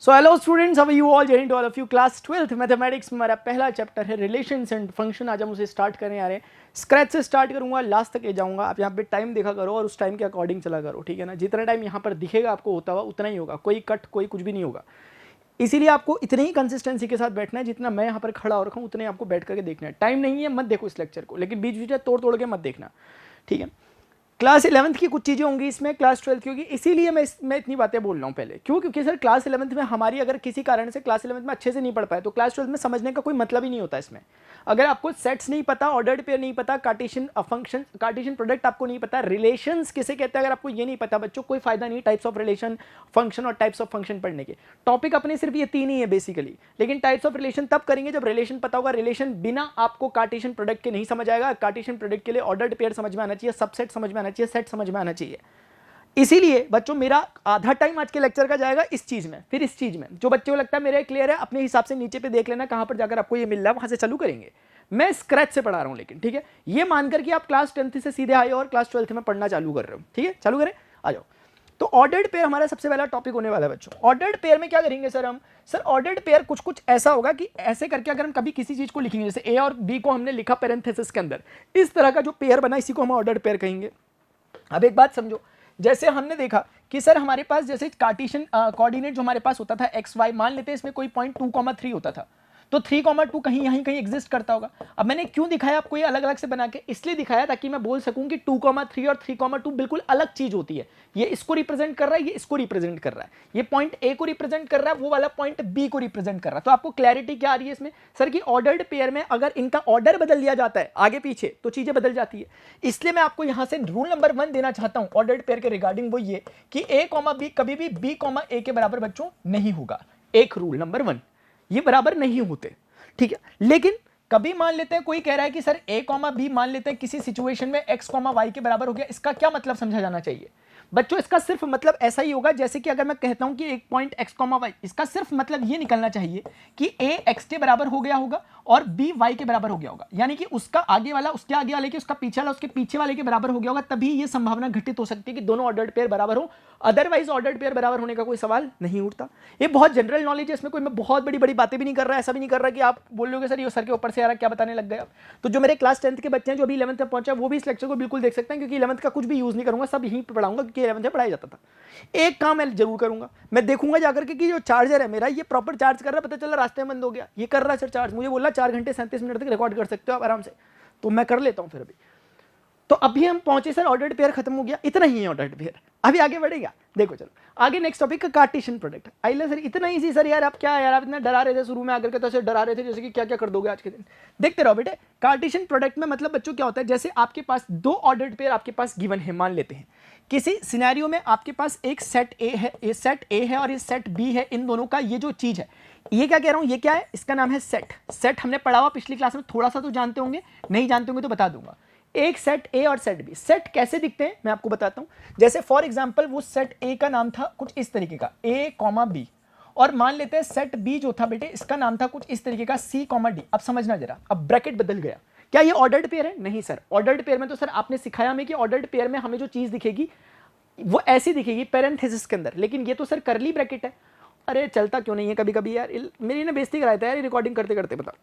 So hello students, how are you all? जय हिंद to all of you. Class 12th mathematics में हमारा पहला चैप्टर है रिलेशंस एंड फंक्शन। आज हम उसे स्टार्ट करने आ रहे हैं। स्क्रैच से स्टार्ट करूंगा, लास्ट तक ले जाऊंगा। आप यहाँ पे टाइम देखा करो और उस टाइम के अकॉर्डिंग चला करो, ठीक है ना। जितना टाइम यहाँ पर दिखेगा आपको होता हुआ उतना ही होगा, कोई कट कोई कुछ भी नहीं होगा। इसीलिए आपको इतनी ही कंसिस्टेंसी के साथ बैठना है जितना मैं यहाँ पर खड़ा हो रखा हूँ, उतने आपको बैठ करके देखना है। टाइम नहीं है मत देखो इस लेक्चर को, लेकिन बीच बीच में तोड़ तोड़ के मत देखना, ठीक है। क्लास 11th की कुछ चीज़ें होंगी इसमें, क्लास 12th की होगी, इसीलिए मैं इतनी बातें बोल रहा हूँ पहले। क्यों? क्योंकि सर क्लास 11th में हमारी अगर किसी कारण से क्लास 11th में अच्छे से नहीं पढ़ पाए तो क्लास 12th में समझने का कोई मतलब ही नहीं होता इसमें। अगर आपको सेट्स नहीं पता, ऑर्डर्ड पेयर नहीं पता, कार्टेशियन फंक्शन, कार्टेशियन प्रोडक्ट आपको नहीं पता, रिलेशंस किसे कहते हैं अगर आपको ये नहीं पता बच्चों, कोई फायदा नहीं टाइप्स ऑफ रिलेशन, फंक्शन और टाइप्स ऑफ फंक्शन पढ़ने के। टॉपिक अपने सिर्फ ये तीन ही है बेसिकली, लेकिन टाइप्स ऑफ रिलेशन तब करेंगे जब रिलेशन पता होगा। रिलेशन बिना आपको कार्टेशियन प्रोडक्ट के नहीं समझ आएगा। कार्टेशियन प्रोडक्ट के लिए ऑर्डर्ड पेयर समझ में आना चाहिए, सबसेट समझ में आना चाहिए, सेट समझ में आना चाहिए। इसीलिए बच्चों मेरा आधा टाइम आज के लेक्चर का जाएगा इस चीज में, फिर इस चीज में। जो बच्चों को लगता है मेरे क्लियर है, अपने हिसाब से नीचे पे देख लेना कहां पर जाकर आपको ये मिल रहा है, वहां से चालू करेंगे। मैं स्क्रैच से पढ़ा रहा हूं लेकिन, ठीक है। ये मानकर कि आप क्लास 10th से सीधे आए और क्लास 12th में पढ़ना चालू कर रहे हो, ठीक है। चालू करें, आ जाओ। तो ऑर्डर्ड पेयर हमारा सबसे पहला टॉपिक होने वाला है बच्चों। ऑर्डर्ड पेयर में क्या करेंगे सर हम? सर ऑर्डर्ड पेयर कुछ कुछ ऐसा होगा कि ऐसे करके अगर हम कभी किसी चीज को लिखेंगे, जैसे ए और बी को हमने लिखा पैरेंथेसिस के अंदर, इस तरह का जो पेयर बना इसी को हम ऑर्डर्ड पेयर कहेंगे। अब एक बात समझो, जैसे हमने देखा कि सर हमारे पास जैसे कार्टेशियन कोऑर्डिनेट जो हमारे पास होता था एक्स वाई, मान लेते हैं इसमें कोई पॉइंट 2,3 होता था, तो 3,2 कहीं यहीं कहीं एग्जिस्ट करता होगा। अब मैंने क्यों दिखाया आपको ये अलग अलग से बना के? इसलिए दिखाया ताकि मैं बोल सकूं कि 2,3 और 3,2 बिल्कुल अलग चीज होती है। ये इसको रिप्रेजेंट कर रहा है, ये इसको रिप्रेजेंट कर रहा है, ये पॉइंट ए को रिप्रेजेंट कर रहा है, वो वाला पॉइंट बी को रिप्रेजेंट कर रहा है। तो आपको क्लैरिटी क्या आ रही है इसमें सर की ऑर्डर्ड पेयर में अगर इनका ऑर्डर बदल दिया जाता है आगे पीछे तो चीजें बदल जाती है। इसलिए मैं आपको यहां से रूल नंबर 1 देना चाहता हूं ऑर्डर्ड पेयर के रिगार्डिंग, वो ये कि ए कॉमा बी कभी भी बी कॉमा ए के बराबर बच्चों नहीं होगा। एक रूल नंबर 1, ये बराबर नहीं होते, ठीक है। लेकिन कभी मान लेते हैं कोई कह रहा है कि सर ए कॉमा बी मान लेते हैं किसी सिचुएशन में एक्स कॉमा वाई के बराबर हो गया, इसका क्या मतलब समझा जाना चाहिए बच्चों? इसका सिर्फ मतलब ऐसा ही होगा जैसे कि अगर मैं कहता हूं कि एक पॉइंट एक्स कॉमा वाई, इसका सिर्फ मतलब ये निकलना चाहिए कि ए एक्स के बराबर हो गया होगा और बी वाई के बराबर हो गया होगा, यानी कि उसका आगे वाला उसके आगे वाले के, उसका पीछे वाला उसके पीछे वाले के बराबर हो गया होगा, तभी ये संभावना घटित हो सकती है कि दोनों ऑर्डर्ड पेयर बराबर हो। अदरवाइज ऑर्डर्ड पेयर बराबर होने का कोई सवाल नहीं उठता। ये बहुत जनरल नॉलेज है, इसमें कोई मैं बहुत बड़ी बड़ी बातें भी नहीं कर रहा, ऐसा भी नहीं कर रहा कि आप बोल रहे हो सर ये सर के ऊपर से यार क्या बताने लग गए आप। तो जो मेरे क्लास 10th के बच्चे हैं जो अभी 11th में पहुंचे वो भी इस लेक्चर को बिल्कुल देख सकते हैं, क्योंकि 11th का कुछ भी यूज नहीं करूंगा, सब यहीं पर पढ़ाऊंगा क्योंकि 11th में पढ़ाया जाता था। एक काम मैं जरूर करूंगा, मैं देखूंगा जाकर के कि जो चार्जर है मेरा ये प्रॉपर चार्ज कर रहा है, पता चला रास्ते में बंद हो गया, ये कर रहा है सर चार्ज, मुझे बोला 4 घंटे 37 मिनट तक रिकॉर्ड कर सकते हो आप आराम से, तो मैं कर लेता हूं फिर अभी। तो अभी हम पहुंचे सर ऑर्डर्ड पेयर खत्म हो गया, इतना ही है ऑर्डर्ड पेयर। अभी आगे बढ़ेगा, देखो चलो आगे नेक्स्ट टॉपिक का कार्टेशियन प्रोडक्ट। आइले सर इतना इजी सर, यार आप क्या यार आप इतना डरा रहे थे शुरू में आकर के, तो ऐसे डरा रहे थे जैसे कि क्या क्या कर दोगे आज के दिन। देखते रहो बेटे, कार्टेशियन प्रोडक्ट में मतलब बच्चों क्या होता है, जैसे आपके पास दो ऑर्डर्ड पेयर आपके पास गिवन है, मान लेते हैं किसी सिनेरियो में आपके पास एक सेट ए है, ये सेट ए है और ये सेट बी है, इन दोनों का ये जो चीज है, ये क्या कह रहा हूं, ये क्या है, इसका नाम है सेट। सेट हमने पढ़ा हुआ पिछली क्लास में, थोड़ा सा तो जानते होंगे, नहीं जानते होंगे तो बता दूंगा। एक सेट ए और सेट बी, सेट कैसे दिखते हैं मैं आपको बताता हूं। जैसे फॉर एग्जांपल वो सेट ए का नाम था कुछ इस तरीके का ए कॉमा बी, और मान लेते हैं सेट बी जो था बेटे इसका नाम था कुछ इस तरीके का सी कॉमा डी। अब समझना जरा, अब ब्रैकेट बदल गया, क्या ये ऑर्डर्ड पेयर है? नहीं सर, ऑर्डर्ड पेयर में तो सर आपने सिखाया हमें कि ऑर्डर्ड पेयर में हमें जो चीज दिखेगी वो ऐसी दिखेगी पैरेंथेसिस के अंदर, लेकिन ये तो सर करली ब्रैकेट है। अरे चलता क्यों नहीं है कभी कभी यार, मेरी ने बेइज्जती कराया था यार रिकॉर्डिंग करते करते, बताओ।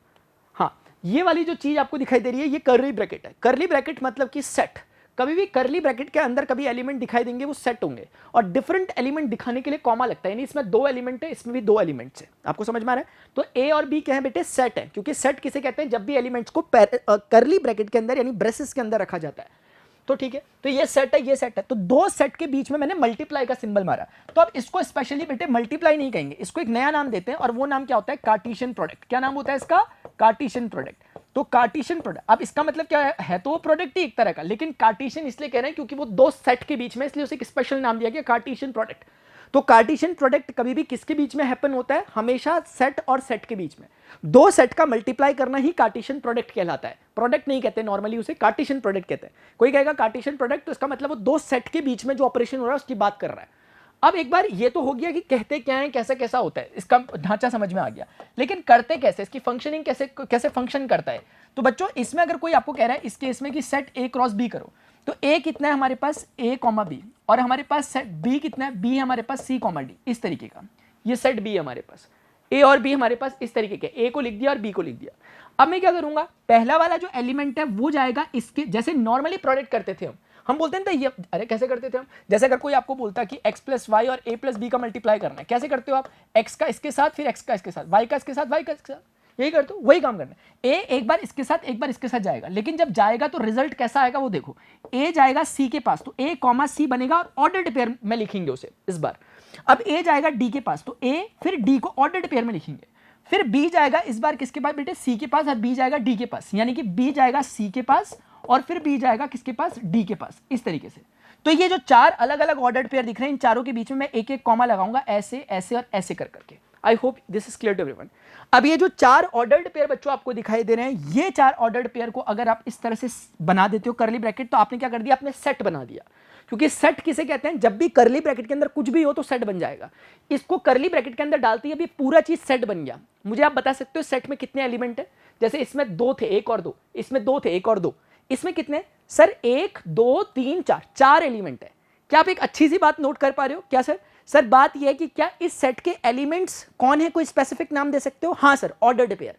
हाँ, ये वाली जो चीज आपको दिखाई दे रही है ये करली ब्रैकेट है। करली ब्रैकेट मतलब कि सेट, कभी भी करली ब्रैकेट के अंदर कभी एलिमेंट दिखाई देंगे वो सेट होंगे, और डिफरेंट एलिमेंट दिखाने के लिए कॉमा लगता है, यानी इसमें 2 एलिमेंट है, इसमें भी 2 एलिमेंट्स है। आपको समझ में आ रहा है? तो ए और बी क्या है बेटे, सेट है, क्योंकि सेट किसे कहते हैं, जब भी एलिमेंट्स को करली ब्रैकेट के अंदर यानी ब्रेसेस के अंदर रखा जाता है। तो ठीक है, तो ये सेट है ये सेट है, तो दो सेट के बीच में मैंने मल्टीप्लाई का सिंबल मारा। तो अब इसको स्पेशली बेटे मल्टीप्लाई नहीं कहेंगे, इसको एक नया नाम देते हैं, और वो नाम क्या होता है, कार्टेशियन प्रोडक्ट। क्या नाम होता है इसका? Cartesian product. तो कार्टेशियन प्रोडक्ट, अब इसका मतलब क्या है तो वो प्रोडक्ट ही एक तरह का, लेकिन कार्टेशियन इसलिए कह रहे हैं क्योंकि वो दो सेट के बीच में, इसलिए उसे एक स्पेशल नाम दिया गया कार्टेशियन प्रोडक्ट। तो कार्टेशियन प्रोडक्ट कभी भी किसके बीच में हैपन होता है, हमेशा सेट और सेट के बीच में। दो सेट का मल्टीप्लाई करना ही कार्टेशियन प्रोडक्ट कहलाता है। प्रोडक्ट नहीं कहते नॉर्मली, उसे कार्टेशियन प्रोडक्ट कहते हैं। कोई कहेगा कार्टेशियन प्रोडक्ट तो इसका मतलब वो दो सेट के बीच में जो ऑपरेशन हो रहा है उसकी बात कर रहा है। अब एक बार ये तो हो गया कि कहते क्या है, कैसा कैसा होता है, इसका ढांचा समझ में आ गया, लेकिन करते कैसे, इसकी फंक्शनिंग कैसे कैसे फंक्शन करता है। तो बच्चों इसमें अगर कोई आपको कह रहा है इस केस में कि सेट ए क्रॉस बी करो, तो ए कितना है हमारे पास, ए कॉमा बी, और हमारे पास सेट बी कितना है, बी है हमारे पास सी कॉमा डी, इस तरीके का। ये सेट बी है हमारे पास, ए और बी हमारे पास इस तरीके के, ए को लिख दिया और बी को लिख दिया। अब मैं क्या करूंगा, पहला वाला जो एलिमेंट है वो जाएगा इसके, जैसे नॉर्मली प्रोडक्ट करते थे हम बोलते हैं ये, अरे कैसे करते थे हम, जैसे अगर कोई आपको बोलता कि x प्लस वाई और a प्लस बी का मल्टीप्लाई करना है, कैसे करते हो आप, x का इसके साथ, फिर x का इसके साथ, y का इसके साथ, y का इसके साथ, यही करते हो, वही काम करना है। a एक बार इसके साथ एक बार इसके साथ जाएगा, लेकिन जब जाएगा तो रिजल्ट कैसा आएगा वो देखो, a जाएगा c के पास तो a कॉमा c बनेगा और ऑर्डर्ड पेयर में लिखेंगे उसे इस बार। अब a जाएगा d के पास तो a फिर d को ऑर्डर्ड पेयर में लिखेंगे, फिर b जाएगा इस बार किसके पास बेटे, c के पास, और b जाएगा d के पास, यानी कि b जाएगा c के पास और फिर b जाएगा किसके पास, d के पास, इस तरीके से। तो ये जो चार अलग अलग ऑर्डर्ड पेयर दिख रहे हैं, इन चारों के बीच में मैं एक एक कॉमा लगाऊंगा, ऐसे ऐसे और ऐसे कर करके। I hope this is clear to everyone. अब ये जो चार ऑर्डर्ड पेयर बच्चों आपको दिखाई दे रहे हैं, ये चार ऑर्डर्ड पेयर को अगर आप इस तरह से बना देते हो करली ब्रैकेट, तो आपने क्या कर दिया, आपने सेट बना दिया। क्योंकि सेट किसे कहते हैं, जब भी करली ब्रैकेट के अंदर कुछ भी हो तो सेट बन जाएगा। इसको करली ब्रैकेट के अंदर डालती है, अभी पूरा चीज सेट बन गया। मुझे आप बता सकते हो सेट में कितने एलिमेंट है, जैसे इसमें 2 थे 1 और 2, इसमें 2 थे 1 और 2, इसमें कितने सर 1 2 3 4, 4 एलिमेंट है। क्या आप एक अच्छी सी बात नोट कर पा रहे हो क्या सर? सर बात यह है कि क्या इस सेट के एलिमेंट्स कौन है, कोई स्पेसिफिक नाम दे सकते हो? हाँ सर, ऑर्डर्ड पेयर।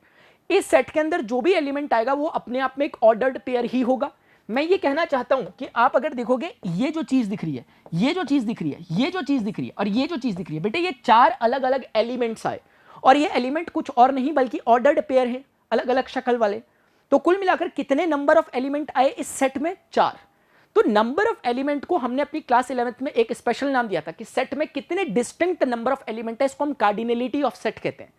इस सेट के अंदर जो भी एलिमेंट आएगा वो अपने आप में एक ऑर्डर्ड पेयर ही होगा। मैं ये कहना चाहता हूं कि आप अगर देखोगे, ये जो चीज दिख रही है, ये जो चीज दिख रही है, ये जो चीज दिख रही है और ये जो चीज दिख रही है, बेटे ये चार अलग अलग एलिमेंट्स आए और ये एलिमेंट कुछ और नहीं बल्कि ऑर्डर्ड पेयर है, अलग अलग शक्ल वाले। तो कुल मिलाकर कितने नंबर ऑफ एलिमेंट आए इस सेट में? 4। तो नंबर ऑफ एलिमेंट को हमने अपनी क्लास 11th में एक स्पेशल नाम दिया था कि सेट में कितने डिस्टिंक्ट नंबर ऑफ एलिमेंट है, इसको हम कार्डिनलिटी ऑफ सेट कहते हैं।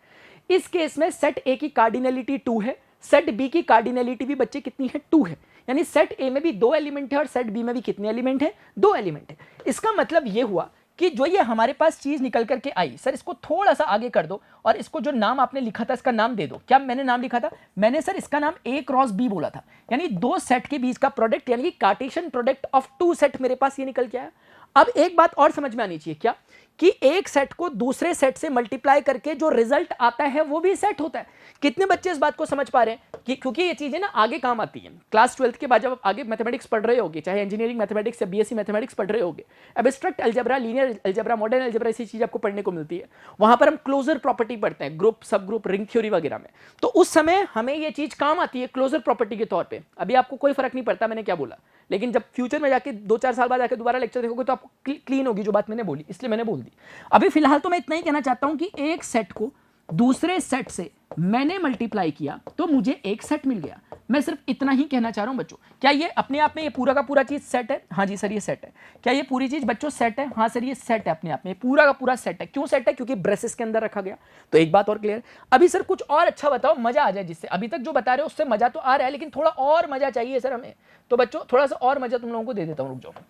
इस केस में सेट ए की कार्डिनलिटी 2 है, सेट बी की कार्डिनलिटी भी बच्चे कितनी है? 2 है। यानी सेट ए में भी 2 एलिमेंट है और सेट बी में भी कितने एलिमेंट है? 2 एलिमेंट है। इसका मतलब ये हुआ कि जो ये हमारे पास चीज निकल करके आई, सर इसको थोड़ा सा आगे कर दो और इसको जो नाम आपने लिखा था इसका नाम दे दो। क्या मैंने नाम लिखा था? मैंने सर इसका नाम A क्रॉस B बोला था, यानी 2 सेट के बीच का प्रोडक्ट, यानी कि कार्टेशियन प्रोडक्ट ऑफ 2 सेट मेरे पास ये निकल के आया। अब एक बात और समझ में आनी चाहिए, क्या कि एक सेट को दूसरे सेट से मल्टीप्लाई करके जो रिजल्ट आता है वो भी सेट होता है। कितने बच्चे इस बात को समझ पा रहे हैं? कि क्योंकि ये चीजें ना आगे काम आती हैं। क्लास 12th के बाद जब आप आगे मैथमेटिक्स पढ़ रहे होगे, चाहे इंजीनियरिंग मैथमेटिक्स या बीएससी मैथमेटिक्स पढ़ रहे होगे, abstract algebra, linear algebra, modern algebra, ऐसी चीज आपको पढ़ने को मिलती है। वहां पर हम क्लोजर प्रॉपर्टी पढ़ते हैं, ग्रुप, सब ग्रुप, रिंग थ्योरी वगैरह में। तो उस समय हमें ये चीज काम आती है क्लोजर प्रॉपर्टी के तौर पर। अभी आपको कोई फर्क नहीं पड़ता मैंने क्या बोला, लेकिन जब फ्यूचर में जाके 2-4 साल बाद जाके दोबारा लेक्चर देखोगे तो आपको क्लीन होगी जो बात मैंने बोली, इसलिए मैंने बोल दी। अभी फिलहाल तो मैं इतना ही कहना चाहता हूं कि एक सेट को दूसरे सेट से मैंने मल्टीप्लाई किया तो मुझे एक सेट मिल गया। मैं सिर्फ इतना ही कहना चाह रहा हूं बच्चों। क्या ये अपने आप में ये पूरा का पूरा चीज सेट है? हाँ जी सर ये सेट है। क्या ये पूरी चीज बच्चों सेट है? हाँ सर ये सेट है, अपने आप में पूरा का पूरा सेट है। क्यों सेट है? क्योंकि ब्रेसेस के अंदर रखा गया। तो एक बात और क्लियर। अभी सर कुछ और अच्छा बताओ, मजा आ जाए, जिससे अभी तक जो बता रहे हो उससे मजा तो आ रहा है, लेकिन थोड़ा और मजा चाहिए सर हमें। तो बच्चों थोड़ा सा और मजा तुम लोगों को दे देता हूं, रुक जाओ।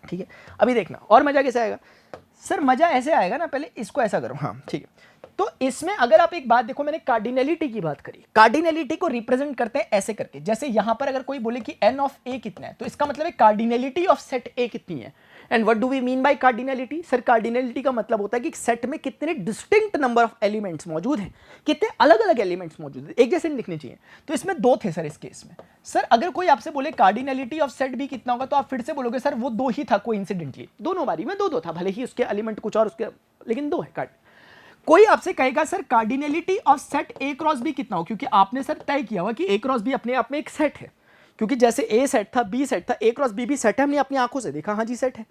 ठीक है, अभी देखना और मजा कैसे आएगा। सर मजा ऐसे आएगा ना, पहले इसको ऐसा करो, हाँ ठीक है। तो इसमें अगर आप एक बात देखो, मैंने कार्डिनलिटी की बात करी। कार्डिनलिटी को रिप्रेजेंट करते हैं ऐसे करके, जैसे यहां पर अगर कोई बोले कि n ऑफ a कितना है, तो इसका मतलब है कार्डिनलिटी ऑफ सेट a कितनी है। And what do we mean by cardinality? Sir cardinality का मतलब होता है कि सेट में कितने डिस्टिंक्ट नंबर ऑफ एलिमेंट्स मौजूद हैं, कितने अलग अलग एलिमेंट्स मौजूद हैं, एक जैसे नहीं दिखने चाहिए। तो इसमें 2 थे सर इस केस में। सर अगर कोई आपसे बोले कार्डिनलिटी ऑफ सेट बी कितना होगा, तो आप फिर से बोलोगे सर वो 2 ही था कोइंसिडेंटली, दोनों बारी में 2-2 था, भले ही उसके एलिमेंट कुछ और उसके, लेकिन 2 है कार्ड। कोई आपसे कहेगा sir cardinality of set A cross B कितना हो, क्योंकि आपने सर तय किया हुआ कि ए क्रॉस बी अपने आप में एक सेट है, क्योंकि जैसे ए सेट था, बी सेट था, ए क्रॉस बी भी सेट है, हमने अपनी आंखों से देखा, हाँ जी सेट है।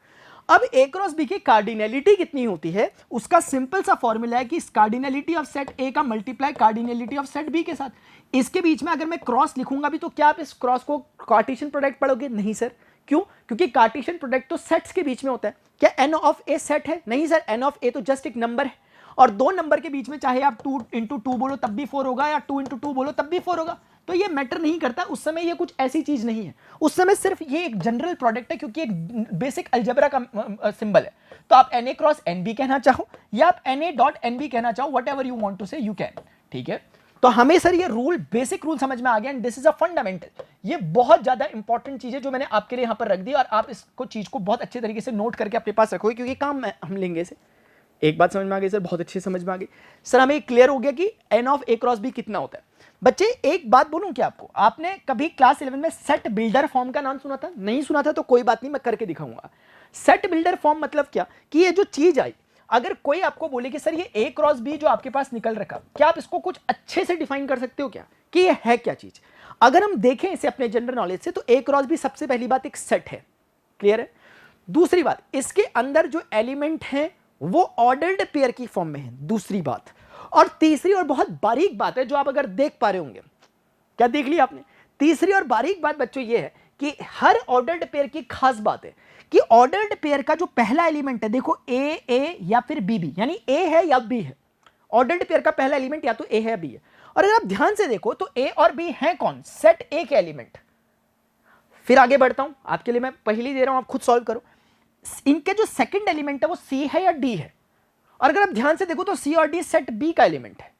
अब ए क्रॉस बी की कार्डिनलिटी कितनी होती है, उसका सिंपल सा फॉर्मूला है कि कार्डिनलिटी ऑफ सेट ए का multiply cardinality of set B के साथ। इसके बीच में अगर मैं क्रॉस लिखूंगा भी तो क्या आप इस क्रॉस को कार्टेशियन प्रोडक्ट पढ़ोगे? नहीं सर। क्यों? क्योंकि कार्टेशियन प्रोडक्ट तो सेट्स के बीच में होता है। क्या एन ऑफ ए सेट है? नहीं सर, एन ऑफ ए तो जस्ट एक नंबर है, और 2 नंबर के बीच में चाहे आप 2 इंटू 2 बोलो तब भी 4 होगा, या 2 इंटू 2 बोलो तब भी 4 होगा। तो ये मैटर नहीं करता, उस समय ये कुछ ऐसी चीज नहीं है, उस समय सिर्फ ये एक जनरल प्रोडक्ट है, क्योंकि एक बेसिक अलजेब्रा का सिंबल है। तो आप Na क्रॉस NB कहना चाहो या आप Na.NB कहना चाहो, whatever you want to say you can. ठीक है, तो हमें सर ये रूल, बेसिक रूल समझ में आ गया, and this is a fundamental. ये बहुत ज्यादा इंपॉर्टेंट चीज है जो मैंने आपके लिए यहां पर रख दी, और आप इसको चीज को बहुत अच्छे तरीके से नोट करके अपने पास रखोगे, क्योंकि काम हम लेंगे इसे। एक बात समझ में आ गई सर, बहुत अच्छी समझ में आ गई सर, हमें क्लियर हो गया कि n of a cross b कितना होता है। बच्चे एक बात बोलूं क्या आपको, आपने कभी क्लास 11 में सेट बिल्डर फॉर्म का नाम सुना था? नहीं सुना था तो कोई बात नहीं, मैं करके दिखाऊंगा। सेट बिल्डर फॉर्म मतलब क्या कि ये जो चीज आई, अगर कोई आपको बोले कि सर ये ए क्रॉस बी जो आपके पास निकल रखा, क्या आप इसको कुछ अच्छे से डिफाइन कर सकते हो क्या कि ये है क्या चीज? अगर हम देखें इसे अपने जनरल नॉलेज से, तो ए क्रॉस बी सबसे पहली बात एक सेट है, क्लियर है। दूसरी बात, इसके अंदर जो एलिमेंट हैं वो ऑर्डर्ड पेयर की फॉर्म में है, दूसरी बात। और तीसरी और बहुत बारीक बात है जो आप अगर देख पा रहे होंगे, क्या देख लिया आपने? तीसरी और बारीक बात बच्चों ये है कि हर ऑर्डर्ड पेयर की खास बात है कि ऑर्डर्ड पेयर का जो पहला एलिमेंट है, देखो ए या फिर बी, यानी ए है या बी है। ऑर्डर्ड पेयर का पहला एलिमेंट या तो ए है या बी है। और अगर आप ध्यान से देखो तो ए और बी है कौन? सेट ए के एलिमेंट। फिर आगे बढ़ता हूं, आपके लिए मैं पहली दे रहा हूं, आप खुद सॉल्व करो। इनके जो सेकंड एलिमेंट है वो सी है या डी है? और अगर आप ध्यान से देखो तो सी और डी सेट बी का एलिमेंट है।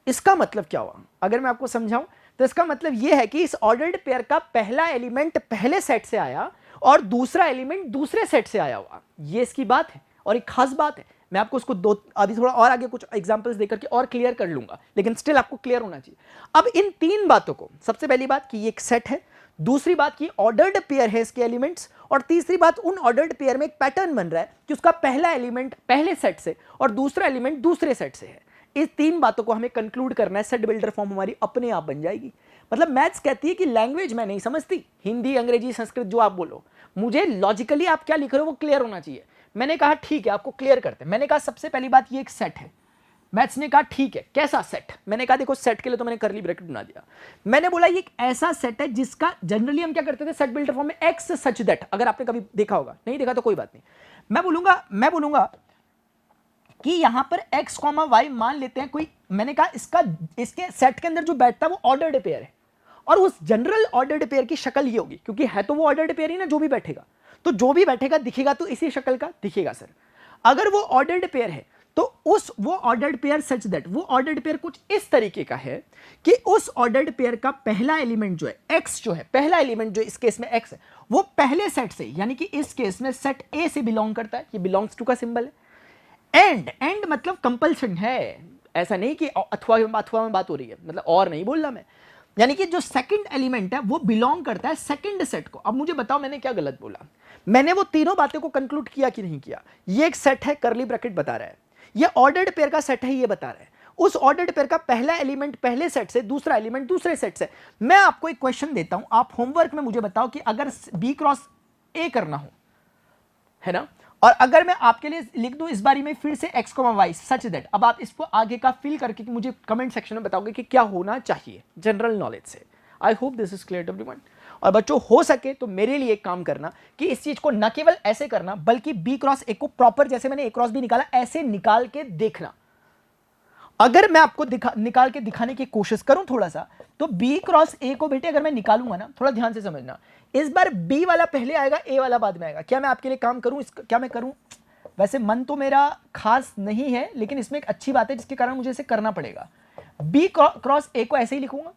इसका मतलब क्या हुआ? अगर मैं आपको समझाऊं तो इसका मतलब यह है कि इस ऑर्डर्ड पेयर का पहला एलिमेंट पहले सेट से आया और दूसरा एलिमेंट दूसरे सेट से आया हुआ। ये इसकी बात है और एक खास बात है। मैं आपको उसको अभी थोड़ा और आगे कुछ एग्जांपल्स देकर के और क्लियर कर लूंगा, लेकिन स्टिल आपको क्लियर होना चाहिए। अब इन तीन बातों को, सबसे पहली बात कि ये एक सेट है, दूसरी बात कि ऑर्डर्ड पेयर है इसके एलिमेंट्स, और तीसरी बात उन ऑर्डर्ड पेयर में एक पैटर्न बन रहा है कि उसका पहला एलिमेंट पहले सेट से और दूसरा एलिमेंट दूसरे सेट से है। इस तीन बातों को हमें कंक्लूड करना है, सेट बिल्डर फॉर्म हमारी अपने आप बन जाएगी। मतलब मैथ्स कहती है कि लैंग्वेज मैं नहीं समझती, हिंदी अंग्रेजी संस्कृत जो आप बोलो, मुझे लॉजिकली आप क्या लिख रहे हो वो क्लियर होना चाहिए। मैंने कहा ठीक है, आपको क्लियर करते हैं। मैंने कहा सबसे पहली बात ये एक सेट है। मैथ्स ने कहा ठीक है, कैसा सेट? मैंने कहा देखो सेट के लिए तो मैंने कर्ली ब्रैकेट बना दिया। मैंने बोला ये एक ऐसा सेट है जिसका जनरली हम क्या करते थे सेट बिल्डर फॉर्म में, एक्स सच दैट। अगर आपने कभी देखा होगा, नहीं देखा तो कोई बात नहीं, मैं बोलूंगा कि यहां पर x, y मान लेते हैं कोई। मैंने कहा इसके सेट के अंदर जो बैठता है वो ऑर्डर्ड पेयर है, और उस जनरल ऑर्डर्ड पेयर की शक्ल ये होगी, क्योंकि है तो वो ऑर्डर्ड पेयर ही ना, जो भी बैठेगा तो जो भी बैठेगा दिखेगा तो इसी शक्ल का दिखेगा सर। अगर वो ऑर्डर्ड पेयर है तो वो ऑर्डर्ड पेयर सच दैट, वो ऑर्डर्ड पेयर कुछ इस तरीके का है कि उस ऑर्डर्ड पेयर का पहला एलिमेंट जो है x, जो है पहला एलिमेंट जो इस केस में x है, वो पहले सेट से, यानी कि इस केस में सेट a से बिलोंग करता है। ये बिलोंग्स टू का सिंबल है। एंड मतलब कंपल्सन है, ऐसा नहीं कि अथवा में बात हो रही है, मतलब और नहीं बोल रहा मैं, यानी कि जो सेकंड एलिमेंट है वो बिलोंग करता है सेकंड सेट को। अब मुझे बताओ मैंने क्या गलत बोला? मैंने वो तीनों बातें को कंक्लूड किया कि नहीं किया? ये एक सेट है, कर्ली ब्रैकेट बता रहा है, ये ऑर्डर्ड पेयर का सेट है, ये बता रहा है उस ऑर्डर्ड पेयर का पहला एलिमेंट पहले सेट से, दूसरा एलिमेंट दूसरे सेट से। मैं आपको एक क्वेश्चन देता हूं, आप होमवर्क में मुझे बताओ कि अगर बी क्रॉस ए करना हो, है ना, और अगर मैं आपके लिए लिख दूं इस बारी में फिर से x, y सच दैट, अब आप इसको आगे का फिल करके मुझे कमेंट सेक्शन में बताओगे कि क्या होना चाहिए जनरल नॉलेज से। I hope this is clear to everyone. और बच्चों हो सके तो मेरे लिए एक काम करना कि इस चीज को न केवल ऐसे करना बल्कि बी क्रॉस ए को प्रॉपर, जैसे मैंने ए क्रॉस बी निकाला ऐसे निकाल के देखना। अगर मैं आपको निकाल के दिखाने की कोशिश करूं थोड़ा सा, तो बी क्रॉस ए को बेटे अगर मैं निकालूंगा ना, थोड़ा ध्यान से समझना, इस बार बी वाला पहले आएगा, ए वाला बाद में आएगा। क्या मैं आपके लिए काम करूं? क्या मैं करूं? वैसे मन तो मेरा खास नहीं है, लेकिन इसमें एक अच्छी बात है जिसके कारण मुझे इसे करना पड़ेगा। बी क्रॉस ए को ऐसे ही लिखूंगा।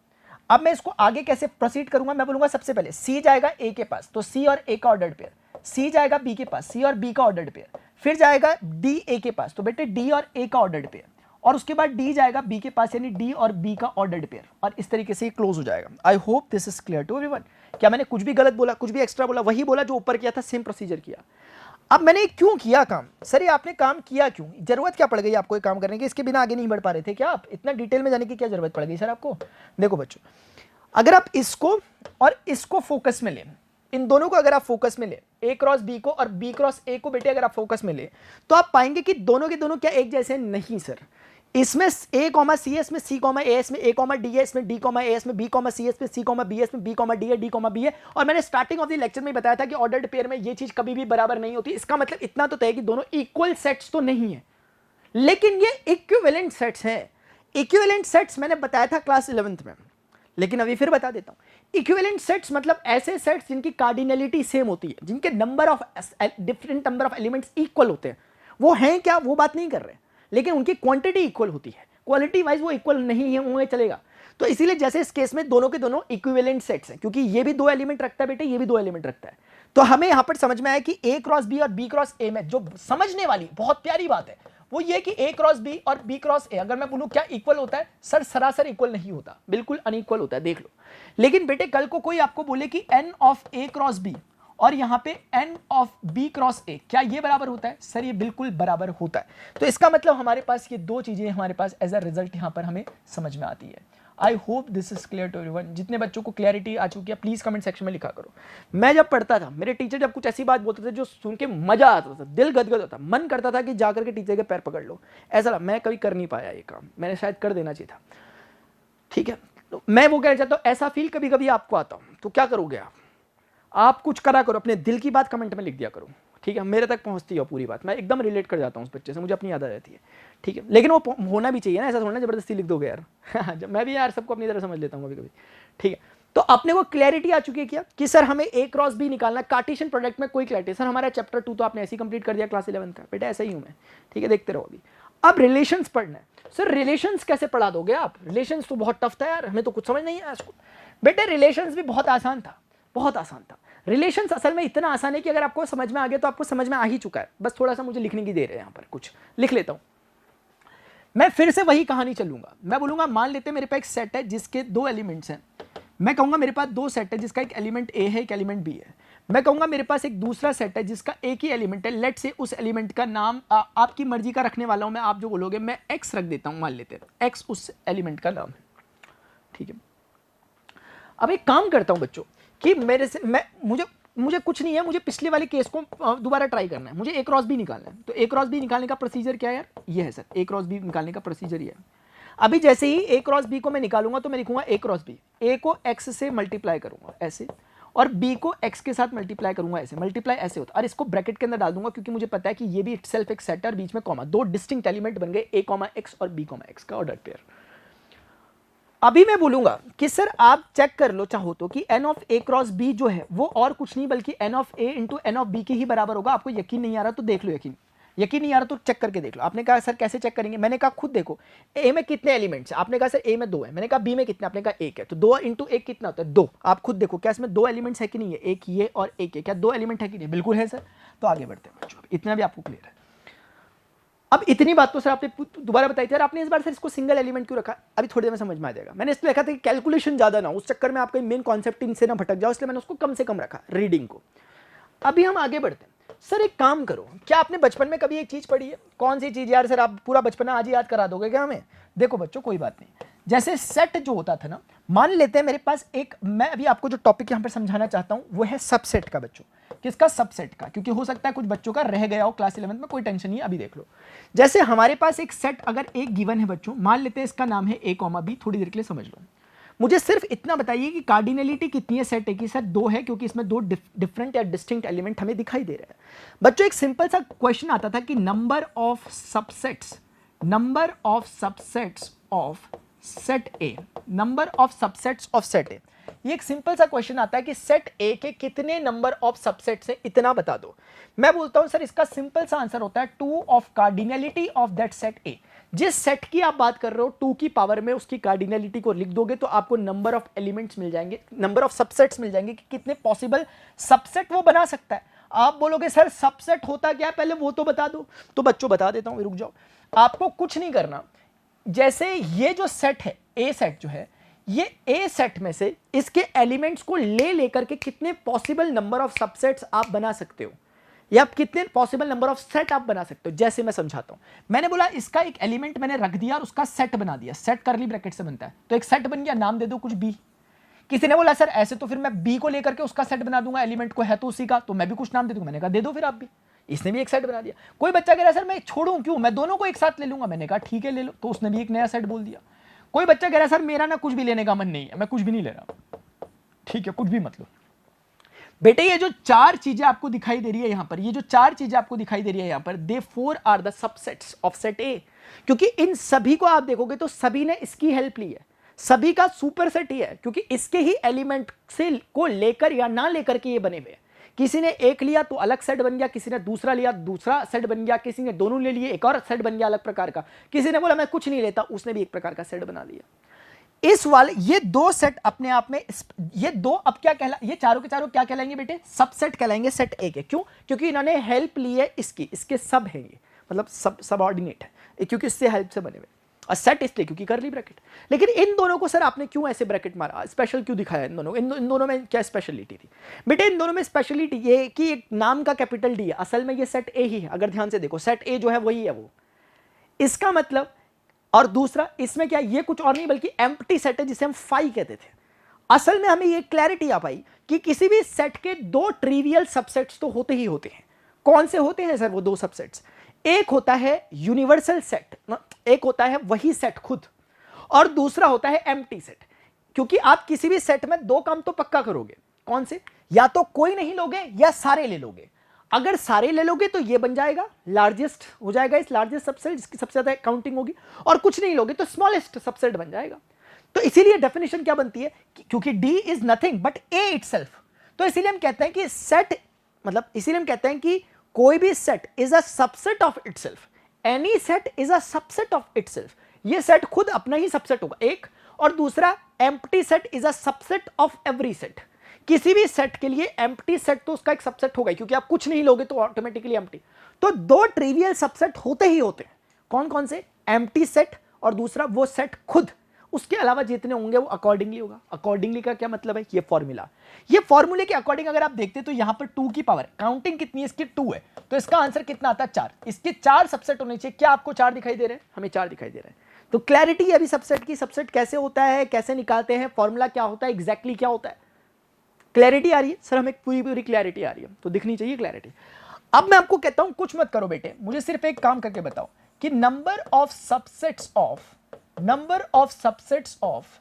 अब मैं इसको आगे कैसे प्रोसीड करूंगा? मैं बोलूंगा सबसे पहले सी जाएगा ए के पास, तो सी और ए का ऑर्डर्ड पेयर, सी जाएगा बी के पास, सी और बी का ऑर्डर्ड पेयर, फिर जाएगा डी ए के पास, तो बेटे डी और ए का ऑर्डर्ड पेयर, और उसके बाद डी जाएगा बी के पास, यानी डी और बी का ऑर्डर्ड पेयर, और इस तरीके से क्लोज हो जाएगा। I hope this is clear to everyone. क्या मैंने कुछ भी गलत बोला, कुछ भी एक्स्ट्रा बोला? वही बोला जो ऊपर किया था, सेम प्रोसीजर किया। अब मैंने क्यों किया काम? सर ये आपने काम किया क्यों? जरूरत क्या पड़ गई आपको ये काम करने की? इसके बिना आगे नहीं बढ़ पा रहे थे क्या आप? इतना डिटेल में जाने की क्या जरूरत पड़ गई सर आपको? देखो बच्चों, अगर आप इसको और इसको फोकस में लें, इन दोनों को अगर आप फोकस में ले, ए क्रॉस बी को और बी क्रॉस ए को बेटे अगर आप फोकस में ले, तो आप पाएंगे कि दोनों के दोनों क्या एक जैसे नहीं सर। इसमें ए कॉमा सी है, इसमें सी कॉमा ए है, इसमें ए कॉमा डी है, इसमें डी कॉमा ए है, इसमें बी कॉमा सी है, इसमें सी कॉमा बी है, इसमें बी कॉमा डी है, डी कॉमा बी है। और मैंने स्टार्टिंग ऑफ द लेक्चर में बताया था कि ऑर्डर्ड पेयर में ये चीज कभी भी बराबर नहीं होती। इसका मतलब इतना तो तय कि दोनों इक्वल सेट्स तो नहीं है, लेकिन ये इक्विवेलेंट सेट्स हैं। इक्विवेलेंट सेट्स मैंने बताया था क्लास 11th में, लेकिन अभी फिर बता देता हूं। इक्विवेलेंट सेट्स मतलब ऐसे सेट्स जिनकी कार्डिनलिटी सेम होती है, जिनके number of different number of elements equal होते हैं। वो हैं क्या, वो बात नहीं कर रहे, लेकिन उनकी क्वांटिटी इक्वल होती है। क्वालिटी वाइज वो इक्वल नहीं है, होंगे चलेगा। तो इसीलिए जैसे इस केस में दोनों के दोनों इक्विवेलेंट सेट्स हैं, क्योंकि ये भी दो एलिमेंट रखता है बेटे, ये भी दो एलिमेंट रखता है। तो हमें यहां पर समझ में आया कि ए क्रॉस बी और बी क्रॉस ए में जो समझने वाली बहुत प्यारी बात है वो ये कि ए क्रॉस बी और बी क्रॉस ए, अगर मैं बोलूं क्या इक्वल होता है सर? सरासर इक्वल नहीं होता, बिल्कुल अनइक्वल होता है, देख लो। लेकिन बेटे कल को कोई आपको बोले कि n of A cross B और यहाँ पे n of b cross a, क्या ये बराबर होता है? सर ये बिल्कुल बराबर होता है। तो इसका मतलब हमारे पास ये दो चीजें हमारे पास एज अ रिजल्ट यहाँ पर हमें समझ में आती है। I hope this is clear to everyone. जितने बच्चों को क्लैरिटी आ चुकी है प्लीज कमेंट सेक्शन में लिखा करो। मैं जब पढ़ता था, मेरे टीचर जब कुछ ऐसी बात बोलते थे जो सुन के मजा आता था, दिल गदगद होता, मन करता था कि जाकर के टीचर के पैर पकड़ लो। ऐसा लगा, मैं कभी कर नहीं पाया ये काम, मैंने शायद कर देना चाहिए था। ठीक है, तो मैं वो कहना चाहता हूँ, ऐसा फील कभी कभी आपको आता हूँ तो क्या करोगे आप कुछ करा करो, अपने दिल की बात कमेंट में लिख दिया करो। ठीक है, मेरे तक पहुंचती है पूरी बात, मैं एकदम रिलेट कर जाता हूँ उस बच्चे से, मुझे अपनी याद आ जाती है। ठीक है, लेकिन वो होना भी चाहिए ना, ऐसा थोड़ा जबरदस्ती लिख दोगे यार। मैं भी यार सबको अपनी तरह समझ लेता हूँ कभी कभी। ठीक है, तो अपने को क्लैरिटी आ चुकी है क्या कि सर हमें a क्रॉस b निकालना, कार्टेशियन प्रोडक्ट में कोई क्लैरिटी। सर हमारा चैप्टर 2 तो आपने ऐसे ही कंप्लीट कर दिया क्लास 11 का, बेटा ऐसा ही हूँ मैं। ठीक है, देखते रहो अभी। अब रिलेशंस पढ़ना है। सर रिलेशंस कैसे पढ़ा दोगे आप? रिलेशंस तो बहुत टफ था यार, हमें तो कुछ समझ नहीं आया इसको। बेटे रिलेशंस भी बहुत आसान था, बहुत आसान था। रिलेशंस असल में इतना आसान है कि अगर आपको समझ में आ गया तो आपको समझ में आ ही चुका है, बस थोड़ा सा मुझे लिखने की देर है। यहाँ पर कुछ लिख लेता हूँ मैं, फिर से वही कहानी चलूंगा। मैं बोलूंगा मान लेते हैं मेरे पास एक सेट है जिसके दो एलिमेंट्स हैं। मैं कहूंगा मेरे पास दो सेट है जिसका एक एलिमेंट ए है, एक एलिमेंट बी है। मैं कहूंगा मेरे पास एक दूसरा सेट है जिसका एक ही एलिमेंट है। लेट से उस एलिमेंट का नाम आपकी मर्जी का रखने वाला हूं मैं, आप जो बोलोगे। मैं एक्स रख देता हूं, मान लेते हैं एक्स उस एलिमेंट का नाम है। ठीक है, अब एक काम करता हूं बच्चों कि मेरे से मुझे कुछ नहीं है, मुझे पिछले वाले केस को दोबारा ट्राई करना है। मुझे ए क्रॉस बी निकालना है। तो ए क्रॉस बी निकालने का प्रोसीजर क्या है यार? ये है सर, ए क्रॉस बी निकालने का प्रोसीजर ये है। अभी जैसे ही ए क्रॉस बी को मैं निकालूंगा तो मैं लिखूंगा ए क्रॉस बी। ए को एक्स से मल्टीप्लाई करूंगा ऐसे, और बी को एक्स के साथ मल्टीप्लाई करूंगा ऐसे। मल्टीप्लाई ऐसे होता है, और इसको ब्रैकेट के अंदर डाल दूंगा क्योंकि मुझे पता है कि ये भी इटसेल्फ एक सेट है, और बीच में कॉमा, दो डिस्टिंक्ट एलिमेंट बन गए, ए कॉमा एक्स और बी कॉमा एक्स का ऑर्डर पेयर। अभी मैं बोलूंगा कि सर आप चेक कर लो चाहो तो कि n of A cross B जो है वो और कुछ नहीं बल्कि n of A into n of B के ही बराबर होगा। आपको यकीन नहीं आ रहा तो देख लो, यकीन नहीं आ रहा तो चेक करके देख लो। आपने कहा सर कैसे चेक करेंगे? मैंने कहा खुद देखो, ए में कितने एलिमेंट्स हैं? आपने कहा सर ए में 2 है। मैंने कहा बी में कितने? आपने कहा 1 है। तो 2 इंटू 1 कितना होता है? 2। आप खुद देखो क्या इसमें 2 एलिमेंट्स है कि नहीं है? एक ये और एक ये, क्या 2 एलिमेंट है कि नहीं? बिल्कुल है सर। तो आगे बढ़ते हैं बच्चों, इतना भी आपको क्लियर है। अब इतनी बात तो सर आपने दोबारा बताई थी यार, आपने इस बार सर इसको सिंगल एलिमेंट क्यों रखा? अभी थोड़ी देर में समझ में आ जाएगा। मैंने इसलिए लिखा था कि कैलकुलेशन ज्यादा ना, उस चक्कर में आपका मेन कॉन्सेप्ट इनसे ना भटक जाओ, इसलिए मैंने उसको कम से कम रखा रीडिंग को। अभी हम आगे बढ़ते हैं। सर एक काम करो, क्या आपने बचपन में कभी एक चीज पढ़ी है? कौन सी चीज यार? सर आप पूरा बचपन आज ही याद करा दोगे क्या हमें? देखो बच्चों कोई बात नहीं, जैसे सेट जो होता था ना, मान लेते हैं मेरे पास एक, मैं अभी आपको जो टॉपिक यहां पर समझाना चाहता हूं वो है सबसेट का बच्चों। किसका? सबसेट का, क्योंकि हो सकता है कुछ बच्चों का रह गया हो क्लास 11 में, कोई टेंशन नहीं है। अभी देख लो, जैसे हमारे पास एक सेट अगर एक गिवन है बच्चों, मान लेते हैं इसका नाम है ए कॉमा बी। थोड़ी देर के लिए समझ लो, मुझे सिर्फ इतना बताइए कि कार्डिनलिटी कितनी है सेट ए की? सर 2 है, क्योंकि इसमें 2 डिफरेंट या डिस्टिंक्ट एलिमेंट हमें दिखाई दे रहे हैं। बच्चों एक सिंपल सा क्वेश्चन आता था कि number of subsets of set A, number of subsets of set ए। ये एक सिंपल सा क्वेश्चन आता है कि सेट ए के कितने नंबर ऑफ सबसेट्स हैं, इतना बता दो। मैं बोलता हूं सर इसका सिंपल सा आंसर होता है 2 of cardinality of that set ए। जिस सेट की आप बात कर रहे हो 2 की पावर में उसकी कार्डिनलिटी को लिख दोगे तो आपको नंबर ऑफ एलिमेंट्स मिल जाएंगे, नंबर ऑफ सबसेट्स मिल जाएंगे कि कितने पॉसिबल सबसेट वो बना सकता है। आप बोलोगे सर सबसेट होता क्या है, पहले वो तो बता दो। तो बच्चों बता देता हूं, रुक जाओ, आपको कुछ नहीं करना। जैसे ये जो सेट है, ए सेट जो है, ये ए सेट में से इसके एलिमेंट्स को ले लेकर के कितने पॉसिबल नंबर ऑफ सबसेट्स आप बना सकते हो, या आप कितने पॉसिबल नंबर ऑफ सेट आप बना सकते हो। जैसे मैं समझाता हूं, मैंने बोला इसका एक एलिमेंट मैंने रख दिया और उसका सेट बना दिया। सेट करली ब्रैकेट से बनता है, तो एक सेट बन गया, नाम दे दो कुछ बी। किसी ने बोला सर ऐसे तो फिर मैं बी को लेकर के उसका सेट बना दूंगा, एलिमेंट को है तो उसी का, तो मैं भी कुछ नाम दे दूंगा। मैंने कहा दे दो फिर आप भी। इसने भी एक सेट बना दिया। कोई बच्चा कह रहा है सर मैं छोड़ूं क्यों, मैं दोनों को एक साथ ले लूंगा। मैंने कहा ठीक है ले लो, तो उसने भी एक नया सेट बोल दिया। कोई बच्चा कह रहा है सर मेरा ना कुछ भी लेने का मन नहीं है, मैं कुछ भी नहीं ले रहा। ठीक है, कुछ भी मतलब बेटे ये जो 4 चीजें आपको दिखाई दे रही है यहां पर, ये जो 4 चीजें आपको दिखाई दे रही है यहां पर, they 4 are the subsets of set A. क्योंकि इन सभी को आप देखोगे तो सभी ने इसकी हेल्प ली है, सभी का सुपर सेट ही है, क्योंकि इसके ही एलिमेंट से को लेकर या ना लेकर के ये बने हुए हैं। किसी ने एक लिया तो अलग सेट बन गया, किसी ने दूसरा लिया दूसरा सेट बन गया, किसी ने दोनों ले लिए एक और सेट बन गया अलग प्रकार का, किसी ने बोला मैं कुछ नहीं लेता, उसने भी एक प्रकार का सेट बना लिया। इस वाले ये 2 सेट अपने आप में, ये 2 अब क्या कहला, ये चारों के चारों क्या कहलाएंगे बेटे? सबसेट कहलाएंगे सेट ए के। क्यों? क्योंकि इन्होंने हेल्प ली है इसकी, इसके सब है ये, मतलब सब सबऑर्डिनेट है क्योंकि इससे हेल्प से बने हुए। और सेट इसलिए क्योंकि करली ब्रैकेट। लेकिन इन दोनों को सर आपने क्यों ऐसे ब्रैकेट मारा, स्पेशल क्यों दिखाया इन दोनों, इन दोनों में क्या स्पेशलिटी थी बेटे? इन दोनों में स्पेशलिटी ये कि एक नाम का कैपिटल डी है, असल में ये सेट ए ही है। अगर ध्यान से देखो सेट ए जो है वही है वो, इसका मतलब। और दूसरा इसमें क्या, ये कुछ और नहीं बल्कि एम्प्टी सेट है जिसे हम फाई कहते थे। असल में हमें ये क्लैरिटी आ पाई कि किसी भी सेट के दो ट्रिवियल सबसेट्स तो होते ही होते हैं। कौन से होते हैं सर वो दो सबसेट्स? एक होता है यूनिवर्सल सेट, एक होता है वही सेट खुद, और दूसरा होता है एम्प्टी सेट। क्योंकि आप किसी भी सेट में दो काम तो पक्का करोगे, कौन से? या तो कोई नहीं लोगे या सारे ले लोगे। अगर सारे ले लोगे तो ये बन जाएगा लार्जेस्ट हो जाएगा, इस लार्जेस्ट सबसेट जिसकी सबसे ज्यादा काउंटिंग होगी, और कुछ नहीं लोगे तो स्मॉलेस्ट सबसेट बन जाएगा। तो इसीलिए डेफिनेशन क्या बनती है, क्योंकि D is nothing but A itself, तो इसीलिए हम कहते हैं कि सेट, मतलब इसीलिए हम कहते हैं कि कोई भी set is a subset of itself, any set is a subset of itself. ये सेट खुद अपना ही सबसेट होगा एक, और दूसरा empty set is a subset of every set. किसी भी सेट के लिए एम्प्टी सेट तो उसका एक सबसेट होगा, क्योंकि आप कुछ नहीं लोगे तो ऑटोमेटिकली एम्प्टी। तो दो ट्रिवियल सबसेट होते ही होते हैं, कौन कौन से? एम्प्टी सेट और दूसरा वो सेट खुद। उसके अलावा जितने होंगे वो अकॉर्डिंगली होगा। अकॉर्डिंगली का क्या मतलब है? ये फॉर्मूला, ये फॉर्मूले के अकॉर्डिंग अगर आप देखते तो यहां पर 2 की पावर, काउंटिंग कितनी है इसकी? 2 है, तो इसका आंसर कितना आता है? 4। इसके 4 सबसेट होने चाहिए। क्या आपको 4 दिखाई दे रहे हैं? हमें 4 दिखाई दे रहे हैं। तो क्लैरिटी है अभी सबसेट की, सबसेट कैसे होता है, कैसे निकालते हैं, फॉर्मूला क्या होता है, एग्जैक्टली क्या होता है, क्लैरिटी आ रही है सर? हमें पूरी क्लैरिटी आ रही है, तो दिखनी चाहिए क्लैरिटी। अब मैं आपको कहता हूं कुछ मत करो बेटे, मुझे सिर्फ एक काम करके बताओ कि number of subsets of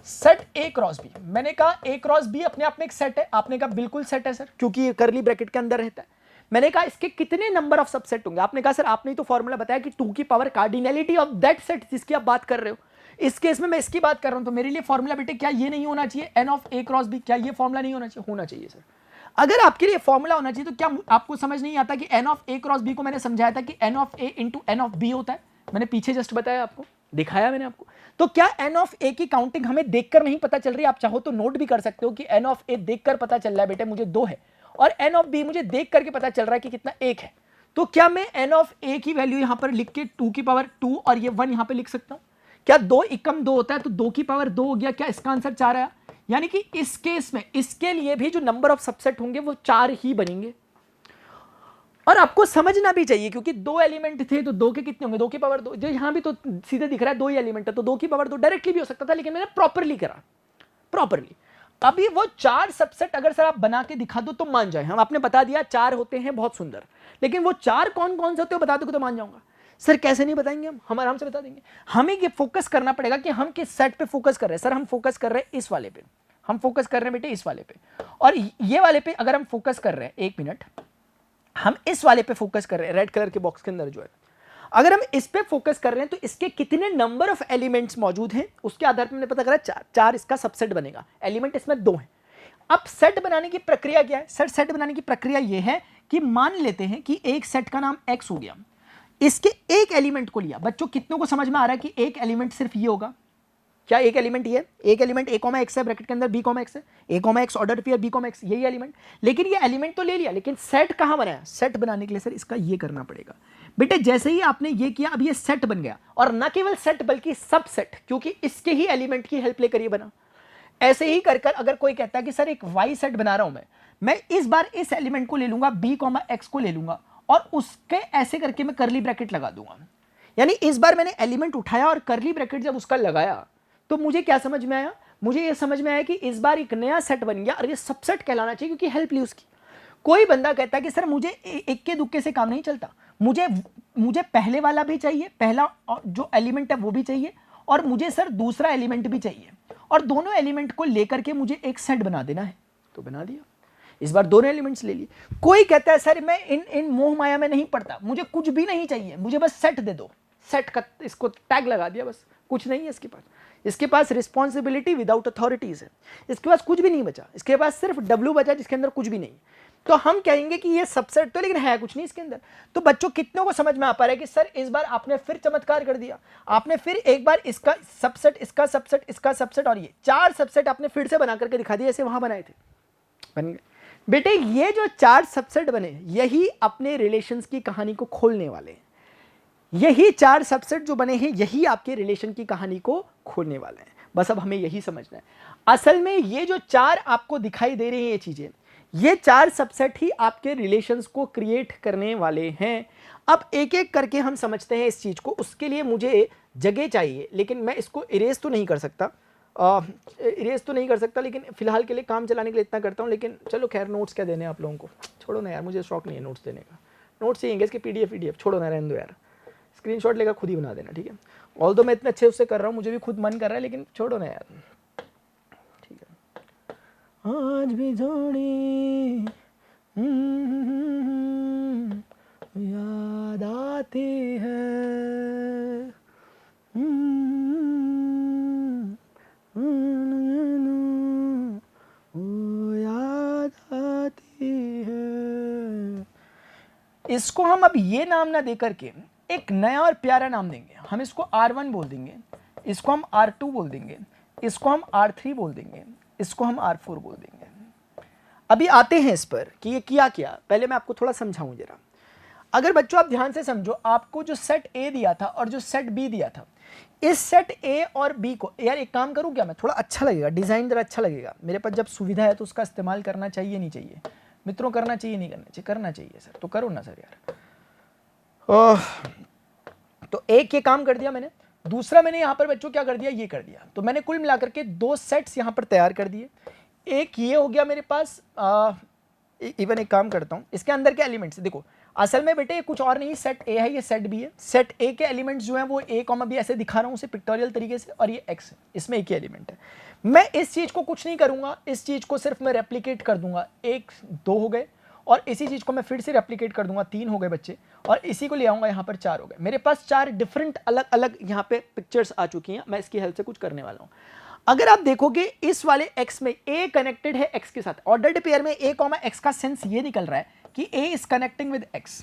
set A cross B। मैंने कहा A क्रॉस B अपने आप में एक सेट है, आपने कहा बिल्कुल सेट है सर, क्योंकि ये करली ब्रैकेट के अंदर रहता है। मैंने कहा इसके कितने नंबर ऑफ सबसेट होंगे? आपने कहा सर आपने तो फॉर्मूला बताया कि 2 की power cardinality of that set जिसकी आप बात कर रहे हो। इस केस में मैं इसकी बात कर रहा हूं, तो मेरे लिए फॉर्मूला बेटे क्या ये नहीं होना चाहिए n of A cross B? क्या ये फॉर्मूला नहीं होना चाहिए? होना चाहिए सर। अगर आपके लिए फॉर्मूला होना चाहिए तो क्या आपको समझ नहीं आता कि n of A cross B को मैंने समझाया था कि n of A into n of B होता है? मैंने पीछे जस्ट बताया आपको, दिखाया मैंने आपको। तो क्या n ऑफ A की काउंटिंग हमें देखकर नहीं पता चल रही? आप चाहो तो नोट भी कर सकते हो कि n ऑफ A देखकर पता चल रहा है बेटे मुझे 2 है, और n ऑफ B मुझे देख करके पता चल रहा है कि कितना 1 है। तो क्या मैं n ऑफ A की वैल्यू यहां पर लिख के 2 की पावर 2 और ये 1 यहां पर लिख सकता हूं? क्या 2 एकम 2 होता है, तो 2 की पावर 2 हो गया। क्या इसका आंसर 4 आया? यानी कि इस केस में इसके लिए भी जो नंबर ऑफ सबसेट होंगे वो 4 ही बनेंगे। और आपको समझना भी चाहिए क्योंकि 2 एलिमेंट थे तो 2 के कितने होंगे? 2 की पावर 2। जो यहां भी तो सीधे दिख रहा है 2 ही एलिमेंट है, तो 2 की पावर 2 डायरेक्टली भी हो सकता था, लेकिन मैंने प्रॉपरली करा, प्रॉपरली। अभी वो 4 सबसेट अगर सर आप बना के दिखा दो तो मान जाए। हम आपने बता दिया 4 होते हैं, बहुत सुंदर, लेकिन वो 4 कौन कौन से होते हो बता दोगे तो मान जाऊंगा। सर कैसे नहीं बताएंगे? हम आराम से बता देंगे। हमें ये फोकस करना पड़ेगा कि हम किस सेट पे फोकस कर रहे हैं। सर हम फोकस कर रहे हैं इस वाले पे, हम फोकस कर रहे हैं बेटे इस वाले पे, और ये वाले पे अगर हम फोकस कर रहे हैं, 1 मिनट, हम इस वाले पे फोकस कर रहे हैं, रेड कलर के बॉक्स के अंदर जो है, अगर हम इस पे फोकस कर रहे हैं तो इसके कितने नंबर ऑफ एलिमेंट्स मौजूद हैं उसके आधार पर मैंने पता करा 4 इसका सबसेट बनेगा। एलिमेंट इसमें 2 हैं। अब सेट बनाने की प्रक्रिया क्या है? सर सेट बनाने की प्रक्रिया यह है कि मान लेते हैं कि एक सेट का नाम x हो गया, इसके एक एलिमेंट को लिया। बच्चों कितनों को समझ में आ रहा है कि एक एलिमेंट सिर्फ ये होगा? क्या एक एलिमेंट ये है? एक एलिमेंट a, x है, ब्रैकेट के अंदर b, x है, a, x order pair b, x यही एलिमेंट। लेकिन ये एलिमेंट तो ले लिया, लेकिन सेट कहां बनाया? सेट बनाने के लिए सर इसका ये करना पड़ेगा बेटे। जैसे ही आपने ये किया अब ये सेट बन गया, और न केवल सेट बल्कि सब सेट, क्योंकि इसके ही एलिमेंट की हेल्प लेकर ये बना। ऐसे ही कर अगर कोई कहता है कि सर एक y सेट बना रहा हूं मैं इस बार इस एलिमेंट को ले लूंगा, b, x को ले लूंगा, और उसके ऐसे करके मैं करली ब्रैकेट लगा दूंगा। यानी इस बार मैंने एलिमेंट उठाया और करली ब्रैकेट जब उसका लगाया तो मुझे क्या समझ में आया? मुझे ये समझ में आया कि इस बार एक नया सेट बन गया, और ये सबसेट कहलाना चाहिए क्योंकि हेल्प ली उसकी। कोई बंदा कहता है कि सर मुझे इक्के दुक्के से काम नहीं चलता, मुझे पहले वाला भी चाहिए, पहला जो एलिमेंट है वो भी चाहिए, और मुझे सर दूसरा एलिमेंट भी चाहिए, और दोनों एलिमेंट को लेकर के मुझे एक सेट बना देना है। तो बना दिया, इस बार दोनों एलिमेंट्स ले लिए। कोई कहता है सर मैं इन मोह माया में नहीं पड़ता, मुझे कुछ भी नहीं चाहिए, मुझे बस सेट दे दो। सेट का इसको टैग लगा दिया, बस कुछ नहीं है इसके पास। इसके पास रिस्पॉन्सिबिलिटी विदाउट अथॉरिटीज है, इसके पास कुछ भी नहीं बचा, इसके पास सिर्फ W बचा जिसके अंदर कुछ भी नहीं। तो हम कहेंगे कि ये सबसेट तो, लेकिन है कुछ नहीं इसके अंदर। तो बच्चों कितनों को समझ में आ पा रहा है कि सर इस बार आपने फिर चमत्कार कर दिया, आपने फिर एक बार इसका सबसेट, इसका सबसेट, इसका सबसेट, और ये 4 सबसेट आपने फिर से बना करके दिखा दिया, ऐसे वहां बनाए थे, बन गए बेटे। ये जो 4 सबसेट बने यही अपने रिलेशंस की कहानी को खोलने वाले हैं। यही 4 सबसेट जो बने हैं यही आपके रिलेशन की कहानी को खोलने वाले हैं। बस अब हमें यही समझना है। असल में ये जो 4 आपको दिखाई दे रही हैं ये चीजें, ये 4 सबसेट ही आपके रिलेशंस को क्रिएट करने वाले हैं। अब एक एक करके हम समझते हैं इस चीज को। उसके लिए मुझे जगह चाहिए, लेकिन मैं इसको इरेज तो नहीं कर सकता, लेकिन फिलहाल के लिए काम चलाने के लिए इतना करता हूँ। लेकिन चलो खैर, नोट्स क्या देने आप लोगों को, छोड़ो ना यार, मुझे शौक नहीं है नोट्स देने का। नोट्स चाहिए इसके PDF छोड़ो ना, रहने दो यार, स्क्रीनशॉट लेकर खुद ही बना देना, ठीक है। ऑल्दो मैं इतने अच्छे उससे कर रहा हूँ, मुझे भी खुद मन कर रहा है, लेकिन छोड़ो ना यार, ठीक है। आज भी थोड़ी याद आती है, याद आती है। इसको हम अब ये नाम ना दे करके एक नया और प्यारा नाम देंगे। हम इसको R1 बोल देंगे, इसको हम R2 बोल देंगे, इसको हम R3 बोल देंगे, इसको हम R4 बोल देंगे। अभी आते हैं इस पर कि ये किया क्या। पहले मैं आपको थोड़ा समझाऊं जरा। अगर बच्चों आप ध्यान से समझो, आपको जो सेट A दिया था और जो सेट B दिया था, इस सेट A और B को, यार एक काम करूं क्या मैं, थोड़ा अच्छा लगेगा, डिजाइन जरा अच्छा लगेगा। मेरे पास जब सुविधा है तो उसका इस्तेमाल करना चाहिए नहीं चाहिए मित्रों, करना चाहिए नहीं करना चाहिए, करना चाहिए सर, तो करो ना सर यार। तो एक ये काम कर दिया मैंने, दूसरा मैंने यहां पर बच्चों क्या कर दिया, ये कर दिया। तो मैंने कुल मिलाकर के 2 सेट्स यहां पर तैयार कर दिए। एक ये हो गया मेरे पास, इवन एक काम करता हूं, इसके अंदर के एलिमेंट्स देखो। असल में बेटे कुछ और नहीं, सेट A है, ये सेट B है। सेट A के एलिमेंट्स जो हैं वो A, B ऐसे दिखा रहा हूं उसे पिक्टोरियल तरीके से, और ये X है, इसमें एक ही एलिमेंट है। मैं इस चीज को कुछ नहीं करूंगा, इस चीज को सिर्फ मैं रेप्लिकेट कर दूंगा। 1 2 हो गए, और इसी चीज को मैं फिर से रेप्लिकेट कर दूंगा, 3 हो गए बच्चे, और इसी को ले आऊंगा यहाँ पर 4 हो गए। मेरे पास 4 डिफरेंट अलग अलग यहाँ पे पिक्चर्स आ चुकी हैं। मैं इसकी हेल्प से कुछ करने वाला हूँ। अगर आप देखोगे इस वाले X में A कनेक्टेड है X के साथ, ऑर्डर्ड पेयर में A, X का सेंस ये निकल रहा है कि A is connecting with X।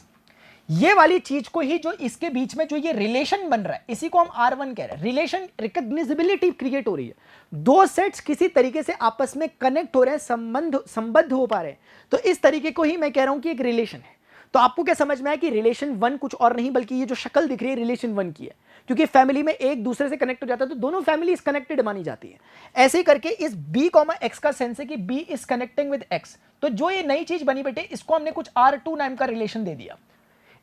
ये वाली चीज को ही, जो इसके बीच में जो ये रिलेशन बन रहा है, इसी को हम R1 कह रहे हैं। रिलेशन, रिकॉग्निजिबिलिटी क्रिएट हो रही है। 2 सेट्स किसी तरीके से आपस में कनेक्ट हो रहे हैं, संबद्ध हो पा रहे हैं, तो इस तरीके को ही मैं कह रहा हूं कि एक रिलेशन है। तो आपको क्या समझ में आया कि रिलेशन 1 कुछ और नहीं बल्कि ये जो शक्ल दिख रही है रिलेशन 1 की है, क्योंकि फैमिली में एक दूसरे से कनेक्ट हो जाता है तो दोनों फैमिली कनेक्टेड मानी जाती है। ऐसे ही करके इस B, X का सेंस है कि B is connecting with X। तो जो ये नई चीज बनी बेटे, इसको हमने कुछ R2 नाम का रिलेशन दे दिया।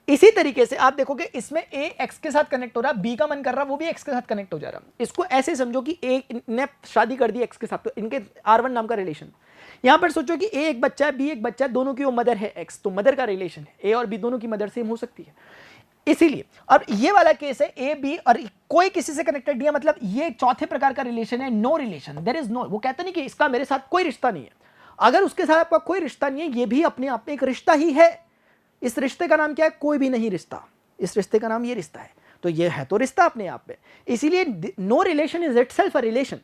इसी तरीके से आप देखोगे इसमें A X के साथ कनेक्ट हो रहा, B का मन कर रहा, वो भी X के साथ कनेक्ट हो जा रहा। इसको ऐसे समझो कि A ने शादी कर दी X के साथ, तो इनके R1 नाम का रिलेशन। यहां पर सोचो कि A एक बच्चा है, B एक बच्चा है, दोनों की वो मदर है X, तो मदर का रिलेशन है। A और B दोनों की मदर सेम हो सकती है, इसीलिए। और ये वाला केस है A B और कोई किसी से कनेक्टेड नहीं है, मतलब ये चौथे प्रकार का रिलेशन है, no relation, there is no. वो कहते नहीं कि इसका मेरे साथ कोई रिश्ता नहीं है। अगर उसके साथ आपका कोई रिश्ता नहीं है, ये भी अपने आप में एक रिश्ता ही है। इस रिश्ते का नाम क्या है, कोई भी नहीं रिश्ता, इस रिश्ते का नाम ये रिश्ता है। तो ये है तो रिश्ता अपने आप में, इसीलिए no relation is itself a relation,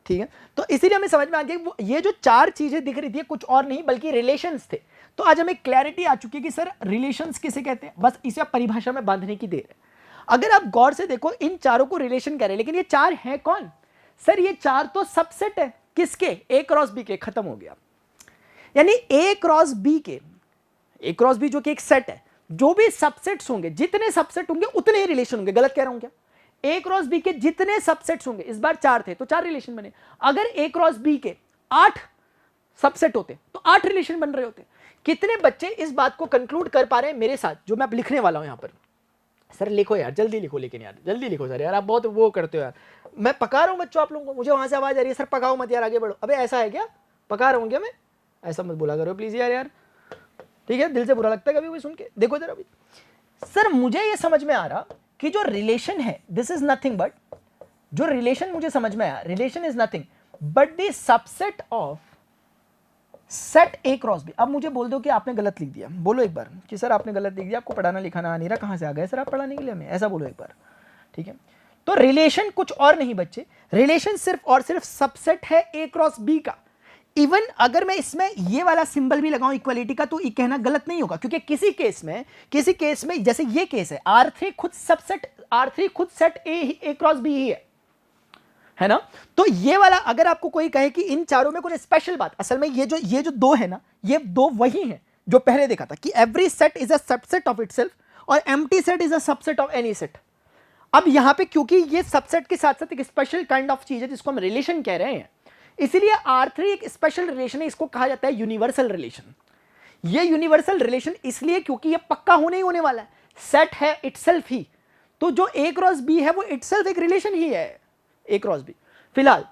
ठीक है। तो इसीलिए हमें समझ में आ गया ये जो 4 चीजें दिख रही थी कुछ और नहीं बल्कि रिलेशंस थे। तो आज हमें क्लैरिटी आ चुकी है कि सर रिलेशंस किसे कहते हैं, बस इसे परिभाषा में बांधने की देर है। अगर आप गौर से देखो, इन चारों को रिलेशन कह रहे हैं, लेकिन ये 4 हैं कौन सर, ये 4 तो सबसेट है किसके, A क्रॉस B के, खत्म हो गया। यानी A क्रॉस B के, A क्रॉस B जो कि एक सेट है, जो भी सबसेट्स होंगे, जितने सबसेट होंगे उतने ही रिलेशन होंगे। गलत कह रहा हूं क्या, A क्रॉस B के जितने सबसेट्स होंगे, इस बार 4 थे तो 4 रिलेशन बने। अगर A क्रॉस B के 8 सबसेट होते तो 8 रिलेशन बन रहे होते। कितने बच्चे इस बात को कंक्लूड कर पा रहे हैं मेरे साथ, जो मैं अब लिखने वाला हूं यहां पर। सर लिखो यार, जल्दी लिखो, लेकिन यार जल्दी लिखो सर, यार आप बहुत वो करते हो यार। मैं पका रहा हूं बच्चों आप लोगों को, मुझे वहां से आवाज आ रही है, सर पकाओ मत यार, आगे बढ़ो। अबे ऐसा है क्या, पका रहा हूं क्या मैं, ऐसा मत बोला करो प्लीज यार। ठीक है, दिल से बुरा लगता है कभी भी सुन के। देखो जरा अभी सर, मुझे ये समझ में आ रहा कि जो रिलेशन है दिस इज नथिंग बट, जो रिलेशन मुझे समझ में आया, relation is nothing but the subset of set A cross B। अब मुझे बोल दो कि आपने गलत लिख दिया, बोलो एक बार कि सर आपने गलत लिख दिया, आपको पढ़ाना लिखाना आ नहीं रहा, कहां से आ गए सर आप पढ़ाने के लिए हमें, ऐसा बोलो एक बार, ठीक है। तो रिलेशन कुछ और नहीं बच्चे, रिलेशन सिर्फ और सिर्फ सबसेट है A क्रॉस B का। इवन अगर मैं इसमें ये वाला सिंबल भी लगाऊं इक्वलिटी का, तो ये कहना गलत नहीं होगा, क्योंकि किसी केस में जैसे ये केस है, R3 खुद सेट A क्रॉस B ही है ना। तो ये वाला अगर आपको कोई कहे कि इन चारों में कुछ स्पेशल बात, असल में ये जो 2 है ना, ये 2 वही हैं जो पहले देखा था कि every set is a subset of itself, और empty set is a subset of any set. अब यहां पे क्योंकि ये सबसेट के साथ साथ एक स्पेशल काइंड ऑफ चीज है जिसको हम रिलेशन कह रहे हैं, इसीलिए R3 एक स्पेशल रिलेशन है, इसको कहा जाता है यूनिवर्सल रिलेशन। ये यूनिवर्सल रिलेशन इसलिए क्योंकि ये पक्का होने ही होने वाला है, सेट है इटसेल्फ ही, तो जो A क्रॉस B है वो इटसेल्फ एक रिलेशन ही है A क्रॉस B। फिलहाल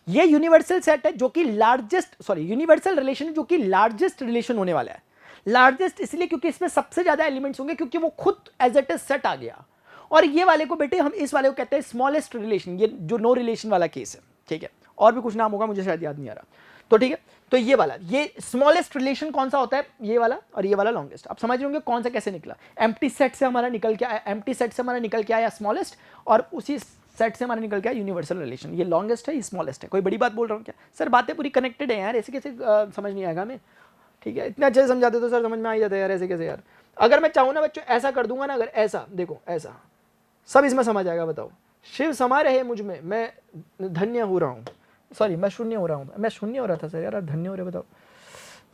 ये यूनिवर्सल सेट है जो कि यूनिवर्सल रिलेशन जो कि लार्जेस्ट रिलेशन होने वाला है। लार्जेस्ट इसलिए क्योंकि इसमें सबसे ज्यादा एलिमेंट्स होंगे, क्योंकि वो खुद एज इट इज सेट आ गया। और ये वाले को बेटे हम इस वाले को कहते हैं स्मॉलेस्ट रिलेशन, ये जो नो रिलेशन वाला केस है, ठीक है। और भी कुछ नाम होगा, मुझे शायद याद नहीं आ रहा, तो ठीक है। तो ये वाला, ये स्मॉलेस्ट रिलेशन कौन सा होता है, ये वाला, और ये वाला लॉन्गेस्ट। आप समझ रहे होंगे कौन सा कैसे निकला, एम्प्टी सेट से हमारा निकल के आया, एम्प्टी सेट से हमारा निकल के आया स्मॉलेस्ट, और उसी सेट से हमारा निकल के आया यूनिवर्सल रिलेशन। ये लॉन्गेस्ट है, ये स्मॉलेस्ट है। कोई बड़ी बात बोल रहा हूँ क्या सर? बातें पूरी कनेक्टेड है यार, ऐसे कैसे समझ नहीं आएगा हमें, ठीक है। इतने अच्छे से समझाते तो सर समझ में आ ही जाता है यार, ऐसे कैसे यार। अगर मैं चाहूँ ना बच्चों, ऐसा कर दूंगा ना, अगर ऐसा देखो, ऐसा सब इसमें समझ आएगा। बताओ, शिव समा रहे मुझ में, मैं धन्य हो रहा हूँ, सॉरी मैं शून्य हो रहा हूँ, मैं शून्य हो रहा था सर यार, धन्य हो रहे। बताओ,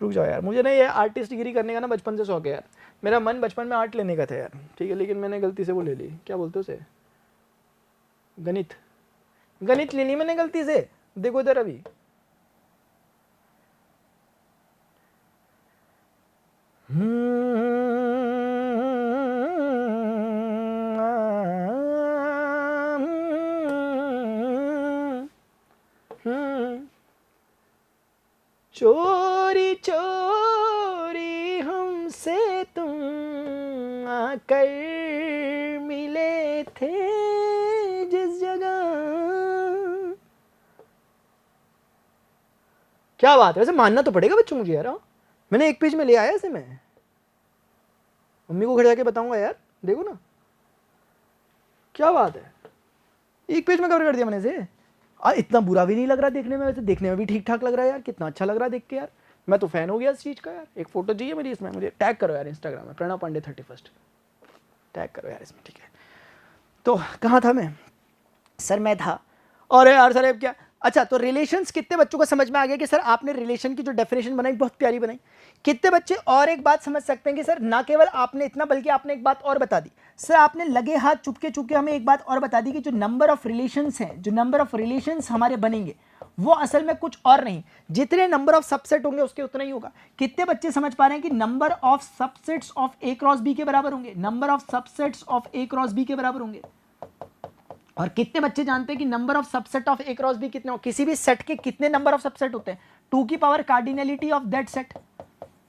रुक जाओ यार, मुझे ना ये आर्टिस्ट डिग्री करने का ना बचपन से शौक है यार। मेरा मन बचपन में आर्ट लेने का था यार, ठीक है, लेकिन मैंने गलती से वो ले ली, क्या बोलते उसे, गणित ले ली मैंने गलती से। देखो इधर अभी, चोरी चोरी हमसे तुम आकर मिले थे जिस जगह। क्या बात है, वैसे मानना तो पड़ेगा बच्चों मुझे यार, मैंने एक पेज में ले आया इसे, मैं मम्मी को घर जाके बताऊंगा यार, देखो ना क्या बात है, एक पेज में कवर कर दिया मैंने इसे। इतना बुरा भी नहीं लग रहा देखने में, वैसे देखने में भी ठीक ठाक लग रहा है यार, कितना अच्छा लग रहा है देख के यार, मैं तो फैन हो गया इस चीज़ का यार। एक फोटो चाहिए मेरी इसमें, मुझे टैग करो यार इंस्टाग्राम में, प्रणव पांडे 31 टैग करो यार इसमें, ठीक है। तो कहाँ था मैं, सर मैं था, और यार सर क्या, अच्छा तो रिलेशंस कितने बच्चों को समझ में आ गया कि सर आपने रिलेशन की जो डेफिनेशन बनाई बहुत प्यारी बनाई। कितने बच्चे और एक बात समझ सकते हैं कि सर ना केवल आपने इतना बल्कि आपने एक बात और बता दी, सर आपने लगे हाथ चुपके चुपके हमें एक बात और बता दी कि जो नंबर ऑफ रिलेशंस हैं, जो नंबर ऑफ रिलेशंस हमारे बनेंगे वो असल में कुछ और नहीं, जितने नंबर ऑफ सबसेट होंगे उसके उतना ही होगा। कितने बच्चे समझ पा रहे हैं कि number of subsets of A cross B के बराबर होंगे, number of subsets of A cross B के बराबर होंगे। और कितने बच्चे जानते हैं कि number of subset of A cross B कितने हो, किसी भी सेट के कितने नंबर ऑफ सबसेट होते हैं, 2 की power cardinality of that set.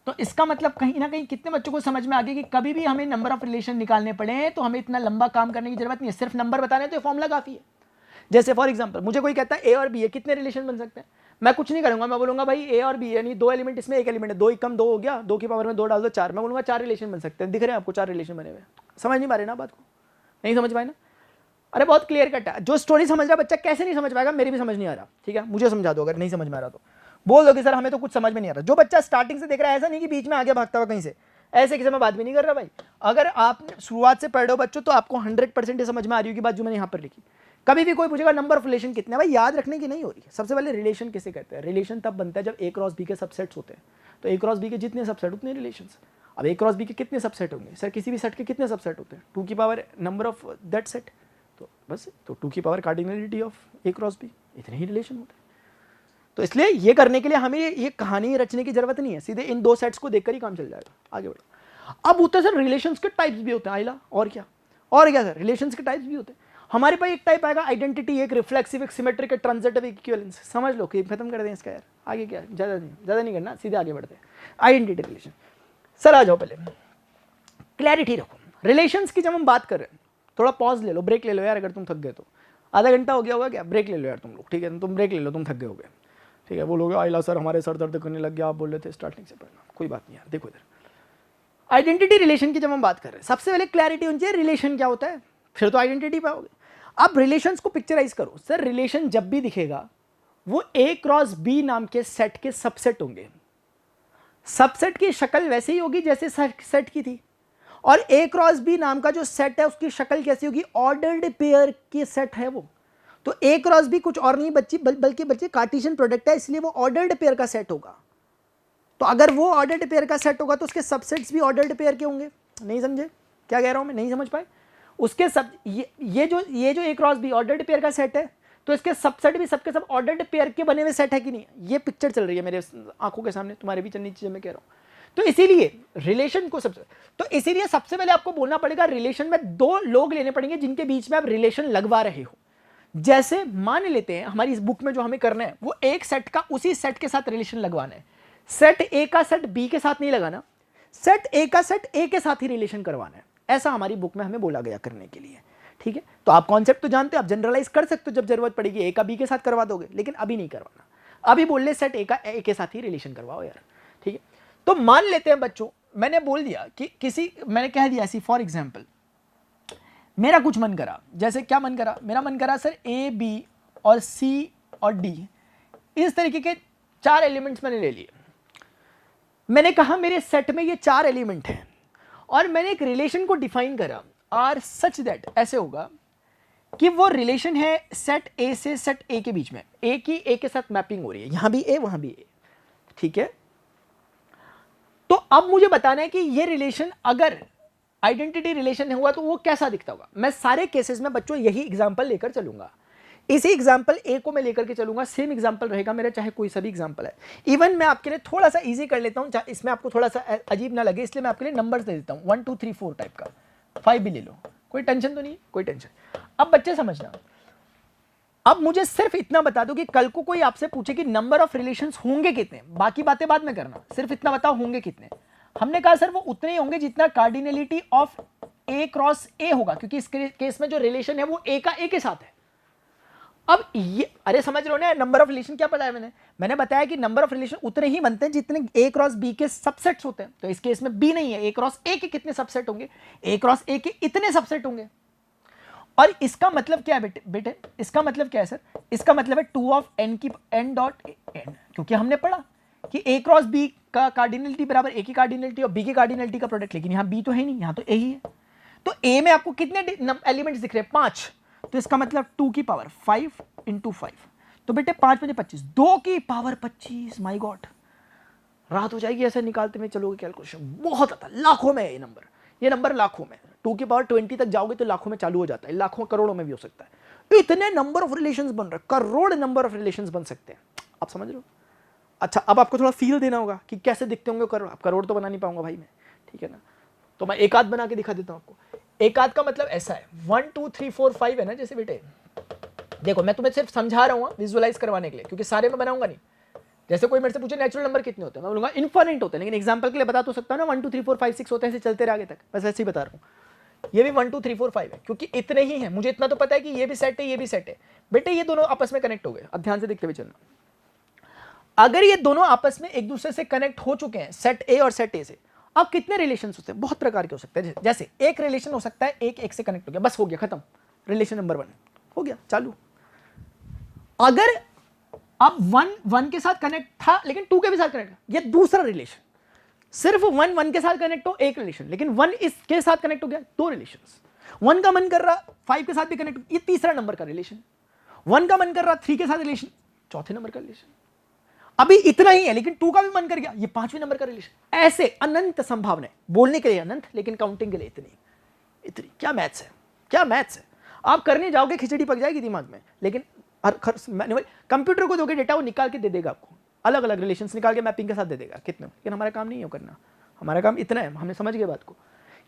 तो इसका मतलब कहीं ना कहीं कितने बच्चों को समझ में आ गया कि कभी भी हमें नंबर ऑफ रिलेशन निकालने पड़े तो हमें इतना लंबा काम करने की जरूरत नहीं है, सिर्फ नंबर बताने तो ये फॉर्मूला काफी है। जैसे फॉर एग्जांपल मुझे कोई कहता है ए और बी है, कितने रिलेशन बन सकते हैं, मैं कुछ नहीं करूंगा, मैं बोलूंगा भाई ए और बी यानी 2 एलिमेंट, इसमें एक एलिमेंट है, 2 कम 2 हो गया, 2 की पावर में 2 डाल दो 4, मैं बोलूंगा 4 रिलेशन बन सकते हैं। दिख रहे हैं आपको 4 रिलेशन बने हुए, समझ नहीं पा रहे ना बात को, नहीं समझ पाए ना, अरे बहुत क्लियर कट है। जो स्टोरी समझ रहा बच्चा कैसे नहीं समझ पाएगा, मेरी भी समझ नहीं आ रहा, ठीक है, मुझे समझा दो, अगर नहीं समझ में आ रहा तो बोल दो कि सर हमें तो कुछ समझ में नहीं आ रहा। जो बच्चा स्टार्टिंग से देख रहा है, ऐसा नहीं कि बीच में आगे भागता हुआ कहीं से, ऐसे किसी में बात भी नहीं कर रहा भाई। अगर आप शुरुआत से पढ़ रहे हो बच्चों तो आपको 100% समझ में आ रही होगी बात जो मैंने यहाँ पर लिखी। कभी भी कोई पूछेगा नंबर ऑफ रिलेशन कितने, भाई याद रखने की नहीं हो रही है। सबसे पहले रिलेशन किसे कहते हैं, रिलेशन तब बनता है जब ए क्रॉस बी के सबसेट्स होते हैं। तो ए क्रॉस बी के जितने सबसेट उतने रिलेशन। अब ए क्रॉस बी के कितने सबसेट होंगे, सर किसी भी सेट के कितने सबसेट होते हैं, 2 की power number of that set, तो बस तो 2 की power cardinality of A cross B, इतने ही रिलेशन होते हैं। तो इसलिए ये करने के लिए हमें ये कहानी रचने की जरूरत नहीं है, सीधे इन 2 सेट्स को देखकर ही काम चल जाएगा। आगे बढ़ो। अब होता है सर रिलेशंस के टाइप्स भी होते हैं, आइला और क्या सर रिलेशंस के टाइप्स भी होते हैं। हमारे पास एक टाइप आएगा आइडेंटिटी, एक रिफ्लेक्सिव, एक सिमेट्रिक, एक ट्रांजिटिव, एक इक्विवेलेंस। समझ लो कि खत्म कर दें इसका यार, आगे क्या ज़्यादा नहीं करना, सीधे आगे बढ़ते हैं। आइडेंटिटी रिलेशन, सर आ जाओ पहले क्लैरिटी रखो। रिलेशंस की जब हम बात कर रहे हैं, थोड़ा पॉज ले लो, ब्रेक ले लो यार, अगर तुम थक गए तो। आधा घंटा हो गया होगा क्या, ब्रेक ले लो यार तुम लोग, ठीक है, तुम ब्रेक ले लो, तुम थक गए हो गए, ठीक है। बोलोगे आइला सर हमारे सर दर्द करने लग गया, आप बोल रहे थे स्टार्टिंग से पढ़ना, कोई बात नहीं यार। देखो इधर आइडेंटिटी रिलेशन की जब हम बात कर रहे हैं, सबसे पहले क्लैरिटी होनी चाहिए रिलेशन क्या होता है, फिर तो आइडेंटिटी पाओगे। अब रिलेशंस को पिक्चराइज करो, सर रिलेशन जब भी दिखेगा वो ए क्रॉस बी नाम के सेट के सबसेट होंगे। सबसेट की शक्ल वैसे ही होगी जैसे सेट की थी, और ए क्रॉस बी नाम का जो सेट है उसकी शक्ल कैसी होगी, ऑर्डर्ड पेयर की सेट है वो। तो ए क्रॉस बी कुछ और नहीं बल्कि बच्चे कार्टेशियन प्रोडक्ट है, इसलिए वो ऑर्डर्ड पेयर का सेट होगा। तो अगर वो ऑर्डर्ड पेयर का सेट होगा तो उसके सबसेट्स भी ऑर्डर्ड पेयर के होंगे। नहीं समझे, क्या कह रहा हूं मैं, नहीं समझ पाए? उसके सब ये जो ए क्रॉस बी ऑर्डर्ड पेयर का सेट है, तो इसके सबसेट भी सबके सब ऑर्डर्ड पेयर के बने हुए सेट है कि नहीं? ये पिक्चर चल रही है मेरे आंखों के सामने, तुम्हारे भी चलनी चाहिए, मैं कह रहा हूं। तो इसीलिए रिलेशन को सबसे पहले आपको बोलना पड़ेगा, रिलेशन में दो लोग लेने पड़ेंगे जिनके बीच में आप रिलेशन लगवा रहे हो। जैसे मान लेते हैं हमारी इस बुक में जो हमें करना है वो एक सेट का उसी सेट के साथ रिलेशन लगवाना है। सेट ए का सेट बी के साथ नहीं लगाना, सेट ए का सेट ए के साथ ही रिलेशन करवाना है। ऐसा हमारी बुक में हमें बोला गया करने के लिए, ठीक है? तो आप कॉन्सेप्ट तो जानते हो, आप जनरलाइज कर सकते हो, जब जरूरत पड़ेगी ए का बी के साथ करवा दोगे, लेकिन अभी नहीं करवाना। अभी बोल ले सेट ए का ए के साथ ही रिलेशन करवाओ यार, ठीक है? तो मान लेते हैं बच्चों, मैंने बोल दिया कि मैंने कह दिया ऐसी, फॉर एग्जाम्पल मेरा कुछ मन करा, जैसे क्या मन करा, मेरा मन करा सर ए बी और सी और डी, इस तरीके के 4 एलिमेंट्स मैंने ले लिए। मैंने कहा मेरे सेट में ये 4 एलिमेंट हैं और मैंने एक रिलेशन को डिफाइन करा, आर सच दैट, ऐसे होगा कि वो रिलेशन है सेट ए से सेट ए के बीच में, ए की ए के साथ मैपिंग हो रही है, यहां भी ए वहां भी ए, ठीक है? तो अब मुझे बताना है कि ये रिलेशन अगर आइडेंटिटी रिलेशन हुआ तो वो कैसा दिखता होगा। मैं सारे केसेस में बच्चों यही एग्जांपल लेकर चलूंगा, इसी एग्जांपल ए को मैं लेकर के चलूंगा, सेम एग्जांपल रहेगा मेरा, चाहे कोई सा भी एग्जांपल है। इवन मैं आपके लिए थोड़ा सा इजी कर लेता हूं, इसमें आपको थोड़ा सा अजीब ना लगे, इसलिए मैं आपके लिए नंबर्स दे देता हूं, 1 2 3 4 टाइप का, 5 भी ले लो, कोई टेंशन तो नहीं, कोई टेंशन। अब बच्चे समझना, अब मुझे सिर्फ इतना बता दो कि कल को कोई आपसे पूछे कि नंबर ऑफ रिलेशंस होंगे कितने, बाकी बातें बाद में करना, सिर्फ इतना बताओ होंगे कितने। हमने कहा सर वो उतने ही होंगे जितना कार्डिनलिटी ऑफ ए क्रॉस ए होगा, क्योंकि इस केस में जो रिलेशन है वो ए का ए के साथ है। अब ये अरे समझ रहे हो ना, नंबर ऑफ रिलेशन क्या बताया मैंने बताया कि नंबर ऑफ रिलेशन उतने ही बनते हैं जितने ए क्रॉस बी के सबसेट्स होते हैं। तो इस केस में बी नहीं है, ए क्रॉस ए के कितने सबसेट होंगे, ए क्रॉस ए के इतने सबसेट होंगे। और इसका मतलब क्या है बेटे, इसका मतलब क्या है सर, इसका मतलब है 2 ऑफ n की n डॉट n, क्योंकि हमने पढ़ा कि ए क्रॉस बी का कार्डिनलिटी बराबर ए की कार्डिनलिटी और बी की कार्डिनलिटी का प्रोडक्ट, लेकिन यहां बी तो है नहीं, यहां तो ए ही है। तो ए में आपको कितने एलिमेंट्स दिख रहे हैं, 5, तो इसका मतलब 2 की पावर 5 इंटू 5, तो बेटे 5 5 25, 2 की पावर 25, माय गॉड, रात हो जाएगी ऐसे निकालते में चलोगे कैलकुलेशन, बहुत आता, लाखों में है ये नंबर लाखों में, 2 की पावर 20 तक जाओगे तो लाखों में चालू हो जाता है, लाखों करोड़ों में भी हो सकता है। इतने नंबर ऑफ रिलेशंस बन रहे, करोड़ नंबर ऑफ रिलेशंस बन सकते हैं, आप समझ रहे हो? अच्छा, अब आपको थोड़ा फील देना होगा कि कैसे दिखते होंगे करोड़, आप करोड़ तो बना नहीं पाऊंगा भाई मैं, ठीक है ना? तो मैं एक आध बना के दिखा देता हूं आपको। एक आध का मतलब ऐसा है, 1 2 3 4 5 है ना, जैसे बेटे देखो मैं तुम्हें सिर्फ समझा रहा हूं विजुअलाइज करवाने के लिए, क्योंकि सारे में बनाऊंगा नहीं। जैसे कोई मेरे से पूछे नेचुरल नंबर कितने होते हैं, मैं बोलूंगा इनफिनिट होते हैं, लेकिन एग्जांपल के लिए बता तो सकता हूं ना, 1 2 3 4 5 6 होते हैं, ऐसे चलते रहे आगे तक, बस ऐसे ही बता रहा हूं। ये भी 1 2 3 4 5 है, क्योंकि इतने ही हैं, मुझे इतना तो पता है कि ये भी सेट है ये भी सेट है। बेटे ये दोनों आपस में कनेक्ट हो गए, अब ध्यान से देखते हुए चलना। अगर ये दोनों आपस में एक दूसरे से कनेक्ट हो चुके हैं, सेट ए और सेट ए से, अब कितने रिलेशन होते हैं, बहुत प्रकार के हो सकते हैं। जैसे एक रिलेशन हो सकता है एक से कनेक्ट हो गया, बस हो गया खत्म, रिलेशन नंबर 1 हो गया चालू। अगर अब 1 के साथ कनेक्ट था लेकिन 2 के भी साथ कनेक्ट, ये दूसरा रिलेशन। सिर्फ 1 के साथ कनेक्ट हो एक रिलेशन, लेकिन 1 इसके साथ कनेक्ट हो गया 2 रिलेशन। 1 का मन कर रहा 5 के साथ भी कनेक्ट, ये तीसरा नंबर का रिलेशन। 1 का मन कर रहा 3 के साथ रिलेशन, चौथे नंबर का रिलेशन। अभी इतना ही है, लेकिन 2 का भी मन कर गया, ये 5वें नंबर का रिलेशन। ऐसे अनंत संभावनाएं, बोलने के लिए अनंत, लेकिन काउंटिंग के लिए इतनी। क्या मैथ्स है, क्या मैथ्स है। आप करने जाओगे खिचड़ी पक जाएगी दिमाग में, लेकिन कंप्यूटर को दोगे डेटा, वो निकाल के दे देगा आपको, अलग अलग रिलेशंस निकाल के मैपिंग के साथ दे देगा कितने। लेकिन हमारा काम नहीं है करना, हमारा काम इतना है, हमने समझ गए बात को।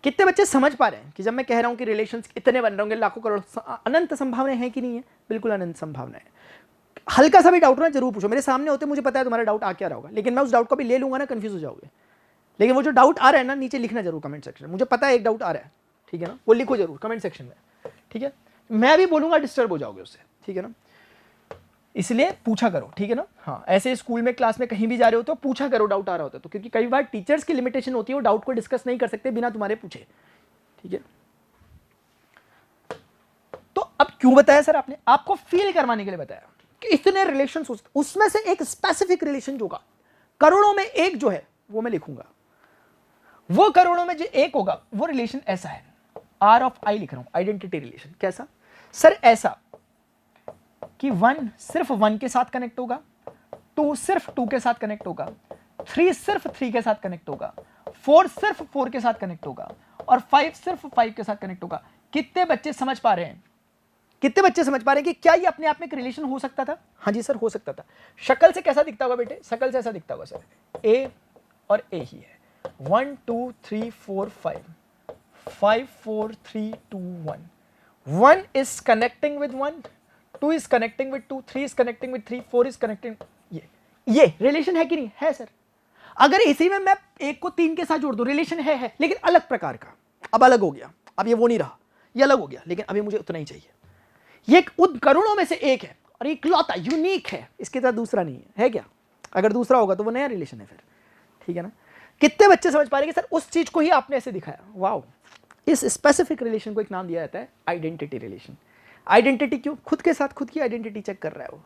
कितने बच्चे समझ पा रहे हैं कि जब मैं कह रहा हूं कि रिलेशंस इतने बन रहे होंगे, लाखों करोड़, अनंत संभावनाएं हैं कि नहीं है? बिल्कुल अनंत संभावनाएं। हल्का सा भी डाउट ना जरूर पूछो, मेरे सामने होते मुझे पता है तुम्हारा डाउट आ क्या रहा होगा, लेकिन मैं उस डाउट को भी ले लूंगा ना, कंफ्यूज हो जाओगे। लेकिन वो जो डाउट आ रहा है ना, नीचे लिखना जरूर कमेंट सेक्शन में, मुझे पता है एक डाउट आ रहा है, ठीक है ना, वो लिखो जरूर कमेंट सेक्शन में, ठीक है? मैं भी बोलूंगा डिस्टर्ब हो जाओगे उससे, ठीक है ना? इसलिए पूछा करो, ठीक है ना? हाँ, ऐसे स्कूल में क्लास में कहीं भी जा रहे हो तो पूछा करो, डाउट आ रहा होता है तो, क्योंकि कई बार टीचर्स की लिमिटेशन होती है, वो डाउट को डिस्कस नहीं कर सकते बिना तुम्हारे पूछे, ठीक है? तो अब क्यों बताया सर आपने? आपको फील करवाने के लिए बताया कि इतने रिलेशन, उसमें से एक स्पेसिफिक रिलेशन जो होगा, करोड़ों में एक जो है वो मैं लिखूंगा, वो करोड़ों में जो एक होगा वो रिलेशन ऐसा है, आर ऑफ आई लिख रहा हूं, आइडेंटिटी रिलेशन। कैसा सर? ऐसा कि 1 सिर्फ 1 के साथ कनेक्ट होगा, 2 सिर्फ 2 के साथ कनेक्ट होगा, 3 सिर्फ 3 के साथ कनेक्ट होगा, 4 सिर्फ 4 के साथ कनेक्ट होगा और 5 सिर्फ 5 के साथ कनेक्ट होगा। कितने बच्चे समझ पा रहे हैं? कितने बच्चे समझ पा रहे हैं कि क्या ये अपने आप में एक रिलेशन हो सकता था? हाँ जी सर, हो सकता था। शक्ल से कैसा दिखता होगा बेटे? शक्ल से ऐसा दिखता होगा सर, ए और ए ही है। 1 2 3 4 5 5 4 3 2 1 1 is connecting with 1, 2 is connecting with 2, 3 is connecting with 3, 4 is connecting। ये रिलेशन है कि नहीं? है सर। अगर इसी में मैं एक को 3 के साथ जोड़ दूं, रिलेशन है, लेकिन अलग प्रकार का। अब अलग हो गया, अब ये वो नहीं रहा, ये अलग हो गया, लेकिन अभी मुझे उतना ही चाहिए। ये उन करोड़ों में से एक है और इकलौता यूनिक है, इसके साथ दूसरा नहीं है क्या? अगर दूसरा होगा तो वो नया रिलेशन है फिर, ठीक है ना? कितने बच्चे समझ पा रहे हैं कि सर उस चीज को ही आपने ऐसे दिखाया? वाओ। इस स्पेसिफिक रिलेशन को एक नाम दिया जाता है आइडेंटिटी रिलेशन। आइडेंटिटी क्यों? खुद के साथ खुद की आइडेंटिटी चेक कर रहा है वो,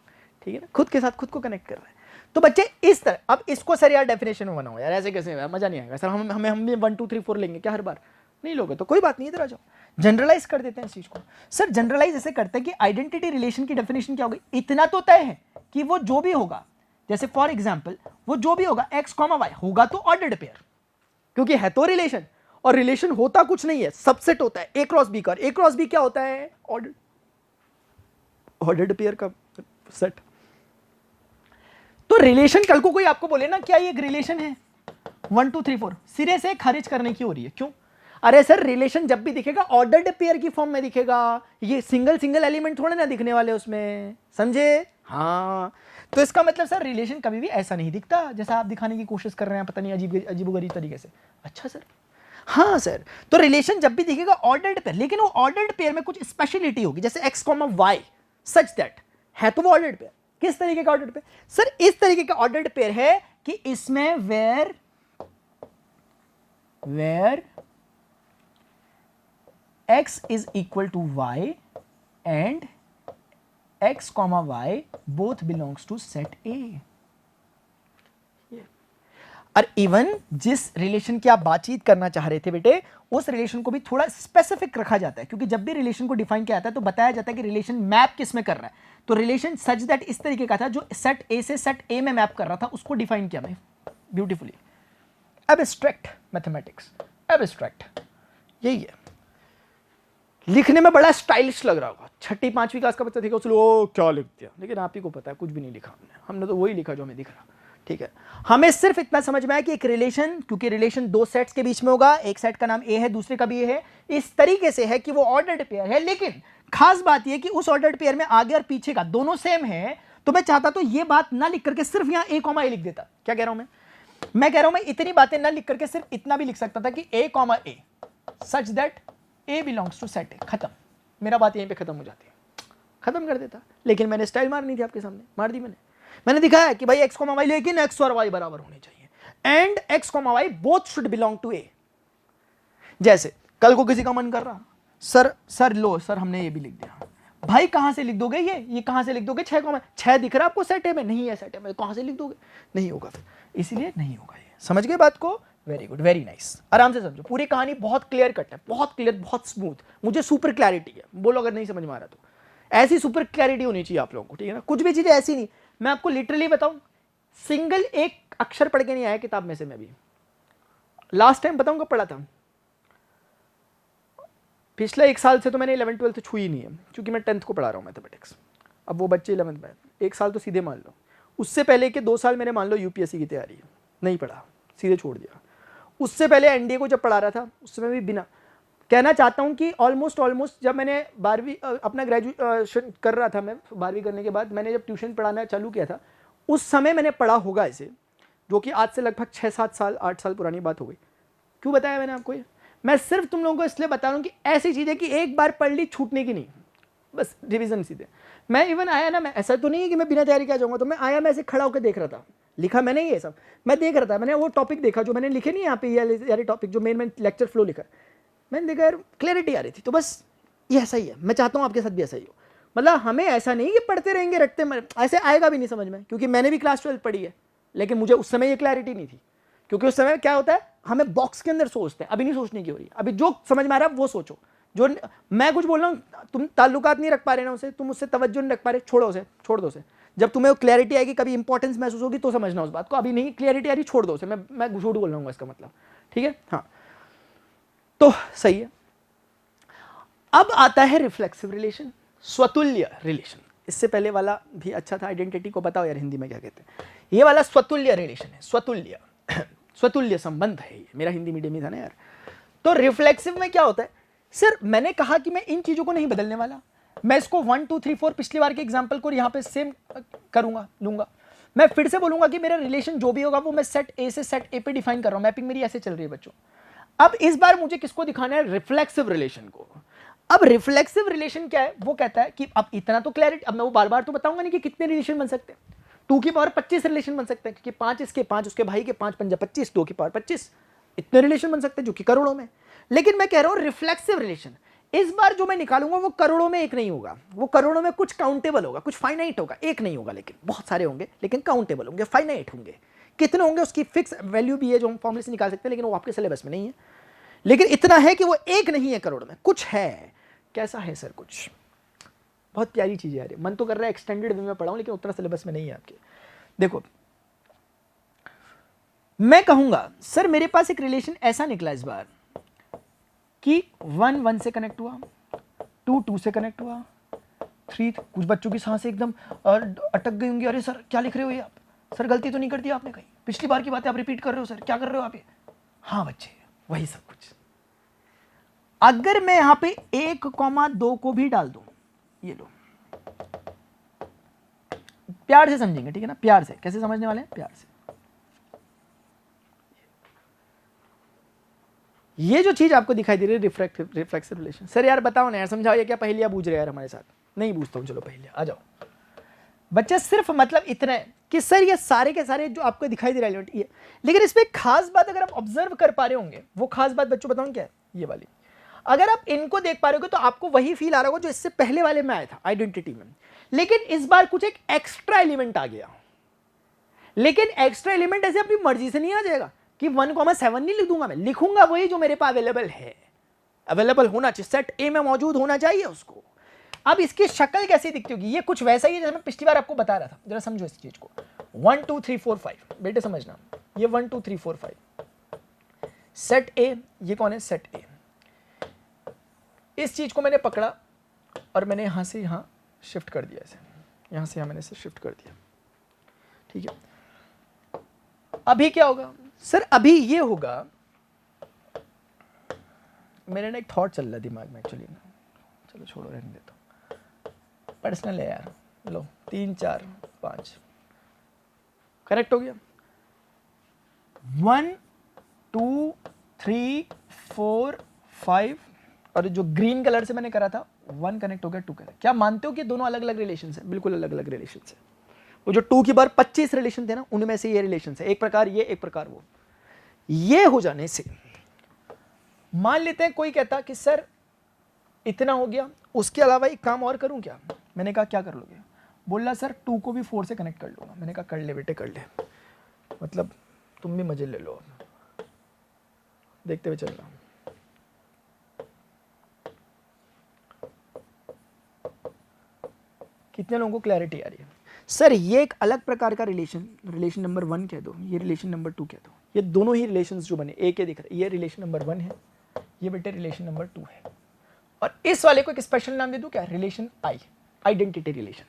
ठीक है ना? खुद के साथ खुद को कनेक्ट कर रहा है। तो बच्चे इस तरह, अब इसको सर यार डेफिनेशन में बनाओ यार, ऐसे कैसे मजा नहीं आएगा सर। हम भी 1 2 3 4 लेंगे क्या हर बार? नहीं लोगे तो कोई बात नहीं, इधर आ जाओ। जनरलाइज कर देते हैं इस चीज को। सर जनरलाइज ऐसे करते हैं कि आइडेंटिटी रिलेशन की डेफिनेशन क्या होगी? इतना तो तय है कि वो जो भी होगा, जैसे फॉर एग्जांपल वो जो भी होगा x, y होगा तो ऑर्डर्ड पेयर, क्योंकि है तो रिलेशन, और रिलेशन होता कुछ नहीं है, सबसेट होता है a क्रॉस b का। a क्रॉस b क्या होता है? ऑर्डर्ड पेयर का सेट। तो रिलेशन, कल को कोई आपको बोले ना क्या ये एक रिलेशन है 1 2 3 4, सिरे से खारिज करने की हो रही है। क्यों? अरे सर रिलेशन जब भी दिखेगा ऑर्डर्ड पेयर की फॉर्म में दिखेगा, ये सिंगल एलिमेंट थोड़े ना दिखने वाले उसमें, समझे? हाँ, तो इसका मतलब सर रिलेशन कभी भी ऐसा नहीं दिखता जैसा आप दिखाने की कोशिश कर रहे हैं, पता नहीं अजीबोगरीब तरीके से। अच्छा सर, हाँ सर, तो रिलेशन जब भी दिखेगा ऑर्डर्ड पेयर, लेकिन वो ऑर्डर्ड पेयर में कुछ स्पेशलिटी होगी, जैसे x, y सच दैट है तो वो ऑर्डर्ड पेयर। किस तरीके का ऑर्डर्ड पेयर? सर इस तरीके का ऑर्डर्ड पेयर है कि इसमें where x is equal to y and x, y both belongs to set A। और इवन जिस रिलेशन की आप बातचीत करना चाह रहे थे बेटे, उस रिलेशन को भी थोड़ा स्पेसिफिक रखा जाता है, क्योंकि जब भी रिलेशन को डिफाइन किया जाता है तो बताया जाता है कि रिलेशन मैप किस में कर रहा है। तो रिलेशन सच दैट इस तरीके का था जो सेट ए से सेट ए में मैप कर रहा था, उसको डिफाइन किया मैं ब्यूटीफुली। एब्स्ट्रैक्ट मैथमेटिक्स, एब्स्ट्रैक्ट यही है। लिखने में बड़ा स्टाइलिश लग रहा होगा, 6ठी 5वीं क्लास का बच्चा देखा उसने ओ क्या लिख दिया, लेकिन आप ही को पता है कुछ भी नहीं लिखा हमने तो वही लिखा जो हमें दिख रहा। ठीक है, हमें सिर्फ इतना समझ में आया कि एक रिलेशन, क्योंकि रिलेशन 2 सेट्स के बीच में होगा, एक सेट का नाम ए है, दूसरे का भी ए है, इस तरीके से है कि वो ऑर्डर्ड पेयर है। लेकिन खास बात यह कि उस ऑर्डर्ड पेयर में आगे और पीछे का दोनों सेम है। तो मैं चाहता तो ये बात ना लिख करके सिर्फ यहां ए कॉमा ए लिख देता। क्या कह रहा हूं मैं कह रहा हूं मैं इतनी बातें ना लिख करके सिर्फ इतना भी लिख सकता था कि A comma A such that A belongs to set A. खत्म, मेरा बात यहीं पे खत्म हो जाती है, खत्म कर देता। लेकिन मैंने स्टाइल मारनी थी आपके सामने, मार दी मैंने दिखाया कि भाई एक्स कॉमा वाई, लेकिन एक्स और वाई बराबर होने चाहिए and x comma y both should belong to A. जैसे कल को किसी का मन कर रहा, सर लो सर हमने ये भी लिख दिया, भाई कहां से लिख दोगे ये कहां से लिख दोगे? 6 कॉमा 6 दिख रहा है आपको सेट ए में? नहीं है सेट ए में, कहां से लिख दोगे? नहीं होगा फिर, इसीलिए नहीं होगा ये। समझ गए बात को? वेरी गुड, वेरी नाइस, आराम से समझो। पूरी कहानी बहुत क्लियर कट है, बहुत क्लियर, बहुत स्मूथ। मुझे सुपर क्लैरिटी है, बोलो अगर नहीं समझ में आ रहा तो। ऐसी सुपर क्लैरिटी होनी चाहिए आप लोगों को, ठीक है ना? कुछ भी चीजें ऐसी नहीं, मैं आपको लिटरली बताऊं, सिंगल एक अक्षर पढ़ के नहीं आया किताब में से। मैं भी लास्ट टाइम बताऊंगा पढ़ा था, पिछले 1 साल से तो मैंने 11th 12th छुई नहीं है, क्योंकि मैं 10th को पढ़ा रहा हूँ मैथमेटिक्स। अब वो बच्चे 11th में, 1 साल तो सीधे मान लो। उससे पहले के 2 साल मैंने मान लो यूपीएससी की तैयारी है, नहीं पढ़ा, सीधे छोड़ दिया। उससे पहले एनडीए को जब पढ़ा रहा था उसमें भी बिना, कहना चाहता हूं कि ऑलमोस्ट जब मैंने 12वीं अपना ग्रेजुएशन कर रहा था, मैं 12वीं करने के बाद मैंने जब ट्यूशन पढ़ाना चालू किया था, उस समय मैंने पढ़ा होगा इसे, जो कि आज से लगभग 6-7 साल 8 साल पुरानी बात हो गई। क्यों बताया मैंने आपको ये? मैं सिर्फ तुम लोगों को इसलिए बता रहा हूँ कि ऐसी चीज़ है कि एक बार पढ़ ली छूटने की नहीं, बस रिविजन सीधे। मैं इवन आया ना, मैं ऐसा तो नहीं है कि मैं बिना तैयारी किया जाऊँगा, तो मैं आया, मैं ऐसे खड़ा होकर देख रहा था, लिखा मैंने ये सब, मैं देख रहा था, मैंने वो टॉपिक देखा जो मैंने लिखे नहीं यहाँ पे, ये टॉपिक जो मेन लेक्चर फ्लो लिखा, मैंने देखा यार क्लैरिटी आ रही थी। तो बस ये ऐसा ही है, मैं चाहता हूँ आपके साथ भी ऐसा ही हो। मतलब हमें ऐसा नहीं कि पढ़ते रहेंगे रटते, ऐसे आएगा भी नहीं समझ में, क्योंकि मैंने भी क्लास 12 पढ़ी है, लेकिन मुझे उस समय ये क्लैरिटी नहीं थी। क्योंकि उस समय क्या होता है, हमें बॉक्स के अंदर सोचते हैं, अभी नहीं सोचने की हो रही, अभी जो समझ में आ रहा है वो सोचो। जो मैं कुछ बोल रहा हूँ, तुम ताल्लुकात नहीं रख पा रहे ना उसे, तुम उससे तवज्जो नहीं रख पा रहे, छोड़ दो उसे। जब तुम्हें क्लैरिटी आएगी, कभी इंपॉर्टेंस महसूस होगी तो समझना उस बात को, अभी नहीं क्लैरिटी आ रही, छोड़ दो उसे। मैं झूठ बोल रहा हूँ इसका मतलब, ठीक है, हाँ तो सही है। अब आता है रिफ्लेक्सिव रिलेशन, स्वतुल्य रिलेशन। इससे पहले वाला भी अच्छा था, आइडेंटिटी को बताओ यार हिंदी में क्या कहते हैं। ये वाला स्वतुल्य रिलेशन है, स्वतुल्य स्वतुल्य संबंध है ये, मेरा हिंदी मीडियम ही था ना यार। तो रिफ्लेक्सिव में क्या होता है सर, मैंने कहा कि मैं इन चीजों को नहीं बदलने वाला, मैं इसको 1 2 3 4 पिछली बार के एग्जांपल को यहाँ पे सेम करूंगा, लूंगा। मैं फिर से बोलूंगा कि मेरा रिलेशन जो भी होगा वो मैं सेट ए से सेट ए पे डिफाइन कर रहा हूं, मैपिंग मेरी ऐसे चल रही है बच्चों। अब इस बार मुझे किसको दिखाना है, रिफ्लेक्सिव रिलेशन को। अब रिफ्लेक्सिव रिलेशन क्या है, वो कहता है कि अब इतना तो क्लैरिटी, अब मैं वो बार बार तो बताऊंगा नहीं कि कितने रिलेशन बन सकते हैं। 2 की पावर 25 रिलेशन बन सकते हैं, क्योंकि 5 इसके 5 उसके भाई के 5 पंजा 25, 2 की पावर 25, इतने रिलेशन बन सकते हैं जो कि करोड़ों में। लेकिन मैं कह रहा हूं रिफ्लेक्सिव रिलेशन इस बार जो मैं निकालूंगा वो करोड़ों में एक नहीं होगा, वो करोड़ों में कुछ काउंटेबल होगा, कुछ फाइनाइट होगा, एक नहीं होगा, लेकिन बहुत सारे होंगे, लेकिन काउंटेबल होंगे, फाइनाइट होंगे। कितने होंगे उसकी फिक्स वैल्यू भी है जो हम फॉर्मूले से निकाल सकते हैं, लेकिन वो आपके सिलेबस में नहीं है। लेकिन इतना है कि वो एक नहीं है करोड़ में, कुछ है। कैसा है सर, कुछ बहुत प्यारी चीज है यार, मन तो कर रहा है एक्सटेंडेड वे में पढ़ाऊं, लेकिन उतना सिलेबस में नहीं है आपके। देखो मैं कहूंगा सर मेरे पास एक रिलेशन ऐसा निकला इस बार कि 1 1 से कनेक्ट हुआ, 2 2 से कनेक्ट हुआ, 3 कुछ बच्चों की सांसें एकदम अटक गई होंगी, अरे सर क्या लिख रहे हो ये आप, सर गलती तो नहीं कर दी आपने कहीं, पिछली बार की बातें आप रिपीट कर रहे हो सर, क्या कर रहे हो आप ये। हाँ बच्चे वही सब कुछ। अगर मैं यहां पे 1,2 को भी डाल दूं, ये लो प्यार से समझेंगे, ठीक है ना, प्यार से। कैसे समझने वाले हैं, प्यार से। ये जो चीज आपको दिखाई दे रही है रिफ्लेक्सिव रिलेशन, सर यार बताओ ना यार, समझाओ ये क्या पहेलियां बूझ रहे यार हमारे साथ। नहीं बूझता हूं, चलो पहेलियां आ जाओ बच्चे। सिर्फ मतलब इतना है कि सर ये सारे के सारे जो आपको दिखाई दे रहा है ये, लेकिन इसमें खास बात अगर आप ऑब्जर्व कर पा रहे होंगे, वो खास बात बच्चों बताऊं क्या है, ये वाली। अगर आप इनको देख पा रहे हो तो आपको वही फील आ रहा होगा जो इससे पहले वाले में आया था आइडेंटिटी में, लेकिन इस बार कुछ एक एक्स्ट्रा एलिमेंट आ गया। लेकिन एक्स्ट्रा एलिमेंट ऐसे अपनी मर्जी से नहीं आ जाएगा कि 1,7 नहीं लिख दूंगा, मैं लिखूंगा वही जो मेरे पास अवेलेबल है, अवेलेबल होना चाहिए, सेट ए में मौजूद होना चाहिए उसको। अब इसकी शक्ल कैसी दिखती होगी, ये कुछ वैसा ही है जैसे मैं पिछली बार आपको बता रहा था, जरा समझो इस चीज को। 1 2 3 4 5 बेटे समझना, ये 1 2 3 4 5 सेट ए, ये कौन है, सेट ए। इस चीज को मैंने पकड़ा और मैंने यहां से यहां शिफ्ट कर दिया, इसे यहां से यहां मैंने इसे शिफ्ट कर दिया, ठीक है। अभी क्या होगा सर, अभी ये होगा, मेरे ना एक थॉट चल रहा है दिमाग में एक्चुअली ना, चलो छोड़ो रहने देता हूँ, पर्सनल है यार। लो 3 4 5 करेक्ट हो गया। 1 2 3 4 5 और जो ग्रीन कलर से मैंने करा था 1 कनेक्ट हो गया, 2 कनेक्ट। क्या मानते हो कि दोनों अलग अलग रिलेशन है? बिल्कुल अलग अलग रिलेशन है। वो जो 2 की बार 25 रिलेशन थे ना, उनमें से ये रिलेशन है, एक प्रकार ये एक प्रकार वो। ये हो जाने से मान लेते हैं कोई कहता कि सर इतना हो गया, उसके अलावा एक काम और करूं क्या? मैंने कहा क्या कर लोगे? बोला सर 2 को भी 4 से कनेक्ट कर लूंगा। मैंने कहा कर ले बेटे कर ले, मतलब तुम भी मजे ले लो, देखते हुए चल रहा हूं। कितने लोगों को क्लैरिटी आ रही है? सर ये एक अलग प्रकार का रिलेशन नंबर 1 कह दो, ये रिलेशन नंबर 2 कह दो, ये दोनों ही रिलेशंस जो बने एक ही दिख रहे, ये रिलेशन नंबर 1 है, ये बेटे रिलेशन नंबर 2 है, और इस वाले को एक स्पेशल नाम दे दूं क्या? Relation I, identity relation.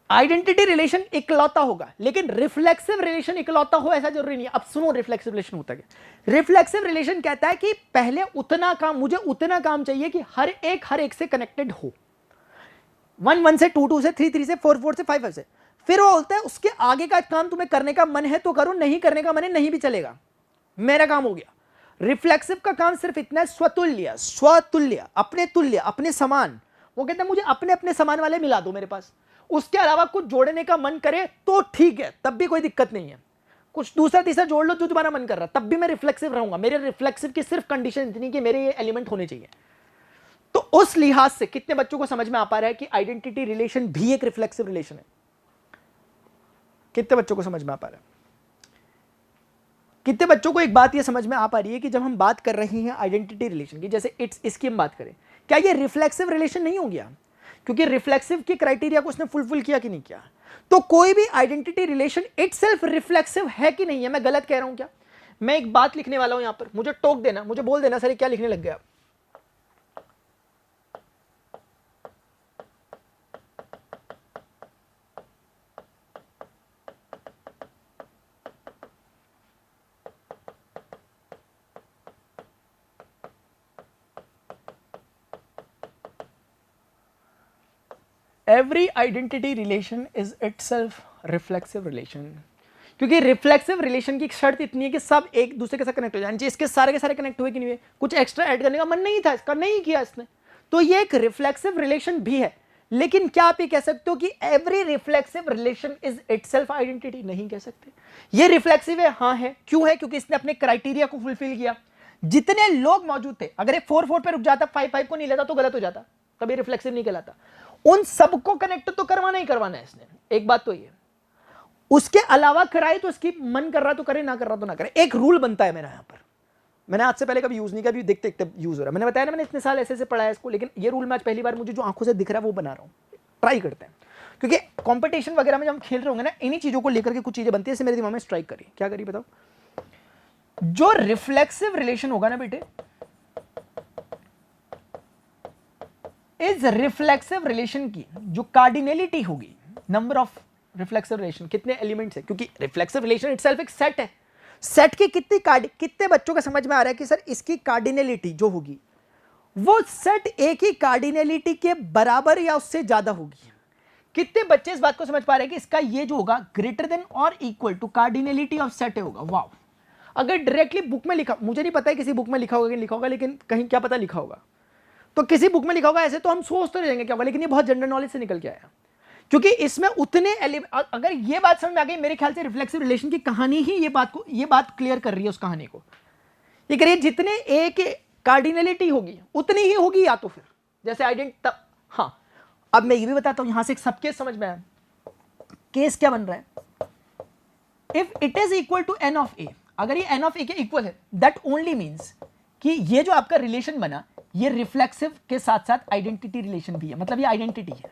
Identity relation इकलौता होगा, लेकिन रिफ्लेक्सिव रिलेशन इकलौता हो ऐसा जरूरी नहीं है। अब सुनो रिफ्लेक्सिव रिलेशन होता है। रिफ्लेक्सिव रिलेशन कहता है कि पहले उतना काम, मुझे उतना काम चाहिए कि हर एक से कनेक्टेड हो, 1 1 से 2 2 से 3 3 से 4 4 से 5 5 से। फिर वो बोलता है उसके आगे का काम तुम्हें करने का मन है तो करो, नहीं करने का मन है नहीं भी चलेगा, मेरा काम हो गया। रिफ्लेक्सिव का काम सिर्फ इतना है, स्वतुल्य, अपने तुल्य, अपने समान। वो कहता है मुझे अपने अपने समान वाले मिला दो मेरे पास, उसके अलावा कुछ जोड़ने का मन करे तो ठीक है, तब भी कोई दिक्कत नहीं है। कुछ दूसरा तीसरा जोड़ लो जो तुम्हारा मन कर रहा, तब भी मैं रिफ्लेक्सिव रहूंगा। मेरे रिफ्लेक्सिव की सिर्फ कंडीशन इतनी कि मेरे ये एलिमेंट होने चाहिए। तो उस लिहाज से कितने बच्चों को समझ में आ पा रहा है कि आइडेंटिटी रिलेशन भी एक रिफ्लेक्सिव रिलेशन है? कितने बच्चों को समझ में आ पा रहा है? कितने बच्चों को एक बात ये समझ में आ पा रही है कि जब हम बात कर रहे हैं आइडेंटिटी रिलेशन की, जैसे इसकी हम बात करें, क्या ये रिफ्लेक्सिव रिलेशन नहीं हो गया? क्योंकि रिफ्लेक्सिव के क्राइटेरिया को उसने फुलफिल किया कि नहीं किया। तो कोई भी आइडेंटिटी रिलेशन इटसेल्फ रिफ्लेक्सिव है कि नहीं है? मैं गलत कह रहा हूं क्या? मैं एक बात लिखने वाला हूं यहां पर, मुझे टोक देना, मुझे बोल देना सर ये क्या लिखने लग गया आप। Every identity relation is itself reflexive relation, क्योंकि रिफ्लेक्सिव रिलेशन की शर्त इतनी है कि सब एक दूसरे के साथ कनेक्ट हो जाए। इसके सारे के सारे कनेक्ट हुए कि नहीं हुए, कुछ एक्स्ट्रा ऐड करने का मन नहीं था इसका, नहीं किया इसने, तो ये एक रिफ्लेक्सिव रिलेशन भी है। लेकिन क्या आप ये कह सकते हो कि every reflexive relation is itself identity? नहीं कह सकते। ये रिफ्लेक्सिव है, हाँ है। क्यों है? क्योंकि इसने अपने क्राइटेरिया को फुलफिल किया। जितने लोग मौजूद थे, अगर ये 4-4 पे रुक जाता, 5-5 को नहीं लेता तो गलत हो जाता, तब ये रिफ्लेक्सिव नहीं कहलाता। उन सबको कनेक्ट तो करवाना ही करवाना है इसने, एक बात तो ये। उसके अलावा कराए तो इसकी मन कर रहा तो करे, ना कर रहा तो ना करे। एक रूल बनता है मेरा यहां पर, मैंने आज से पहले कभी यूज नहीं किया, अभी देखते देखते यूज हो रहा है। मैंने बताया ना, मैंने इतने साल ऐसे पढ़ा है इसको, लेकिन ये रूल मैं आज पहली बार मुझे जो आंखों से दिख रहा है वो बना रहा हूं। ट्राई करते हैं, क्योंकि कंपटीशन वगैरह में जब हम खेल रहे होंगे ना, इन्हीं चीजों को लेकर के कुछ चीजें बनती है। मेरे दिमाग में स्ट्राइक करी, क्या करी बताओ। जो रिफ्लेक्सिव रिलेशन होगा ना बेटे, इस रिफ्लेक्सिव रिलेशन की जो कार्डिनलिटी होगी, नंबर ऑफ रिफ्लेक्सिव रिलेशन, कितने एलिमेंट्स है, क्योंकि रिफ्लेक्सिव रिलेशन इटसेल्फ एक सेट है। सेट की कितने बच्चों को समझ में आ रहा है कि सर इसकी कार्डिनलिटी जो होगी वो सेट ए की कार्डिनलिटी के बराबर या उससे ज्यादा होगी? कितने बच्चे इस बात को समझ पा रहे हैं कि इसका ये जो होगा ग्रेटर देन और equal to cardinality of set A होगा? वाह! अगर डायरेक्टली बुक में लिखा, मुझे नहीं पता है किसी बुक में लिखा होगा कि लिखा होगा, लेकिन कहीं क्या पता लिखा होगा, तो किसी बुक में लिखा होगा ऐसे, तो हम सोचते रहेंगे क्या होगा, लेकिन ये बहुत जनरल नॉलेज से निकल के आया। क्योंकि इसमें उतने अगर ये बात समझ में आ गई, मेरे ख्याल से रिफ्लेक्सिव रिलेशन की कहानी ही ये बात क्लियर कर रही है उस कहानी को। ये करिए, जितने ए के कार्डिनलिटी होगी उतनी ही होगी, या तो फिर जैसे आइडेंट। हाँ, अब मैं ये भी बताता हूं, यहां से एक सब केस समझ में आया। केस क्या बन रहा है? If it is equal to n of A, अगर ये एन ऑफ ए के इक्वल है, दैट ओनली मीन्स कि ये जो आपका रिलेशन बना, ये रिफ्लेक्सिव के साथ साथ आइडेंटिटी रिलेशन भी है, मतलब ये आइडेंटिटी है।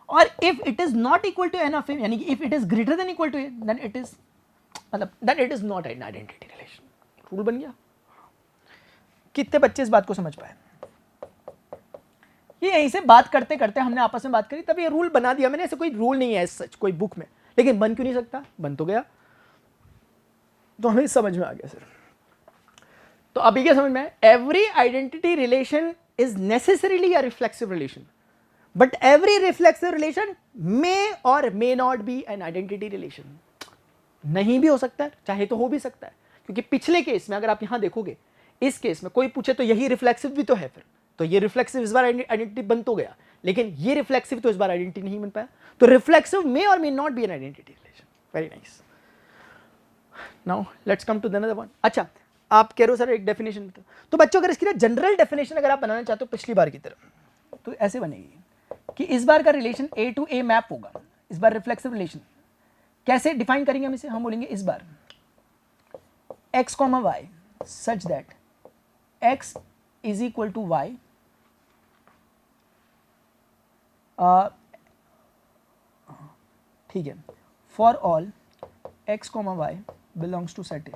और if it is not equal to n of A, यानी कि if it is greater than equal to A, then it is, मतलब then it is not an identity relation. Rule बन गया। कितने बच्चे इस बात को समझ पाए? ये यहीं से बात करते करते हमने आपस में बात करी, तब ये रूल बना दिया मैंने। ऐसे कोई रूल नहीं है सच कोई बुक में, लेकिन बन क्यों नहीं सकता? बन तो गया, तो हमें समझ में आ गया सर। तो अभी क्या समझ में है? Every identity relation is necessarily a reflexive relation, but every reflexive relation may और may not be an identity relation. नहीं भी हो सकता है, चाहे तो हो भी सकता है, क्योंकि पिछले केस में अगर आप यहां देखोगे, इस केस में कोई पूछे तो यही रिफ्लेक्सिव भी तो है, फिर तो ये रिफ्लेक्सिव इस बार आइडेंटिटी बन तो गया, लेकिन ये रिफ्लेक्सिव तो इस बार आइडेंटिटी नहीं बन पाया। तो रिफ्लेक्सिव मे और may not be an identity relation. Very nice. Now let's come to the another one. अच्छा, आप कह रहे हो सर एक डेफिनेशन बताओ, तो बच्चों अगर इसकी ना जनरल डेफिनेशन अगर आप बनाना चाहते हो पिछली बार की तरह, तो ऐसे बनेगी कि इस बार का relation A to A map होगा। इस बार रिफ्लेक्सिव रिलेशन कैसे डिफाइन करेंगे हम इसे? हम बोलेंगे इस बार x comma y such that x is equal to y, ठीक है, for all x comma y belongs to set A.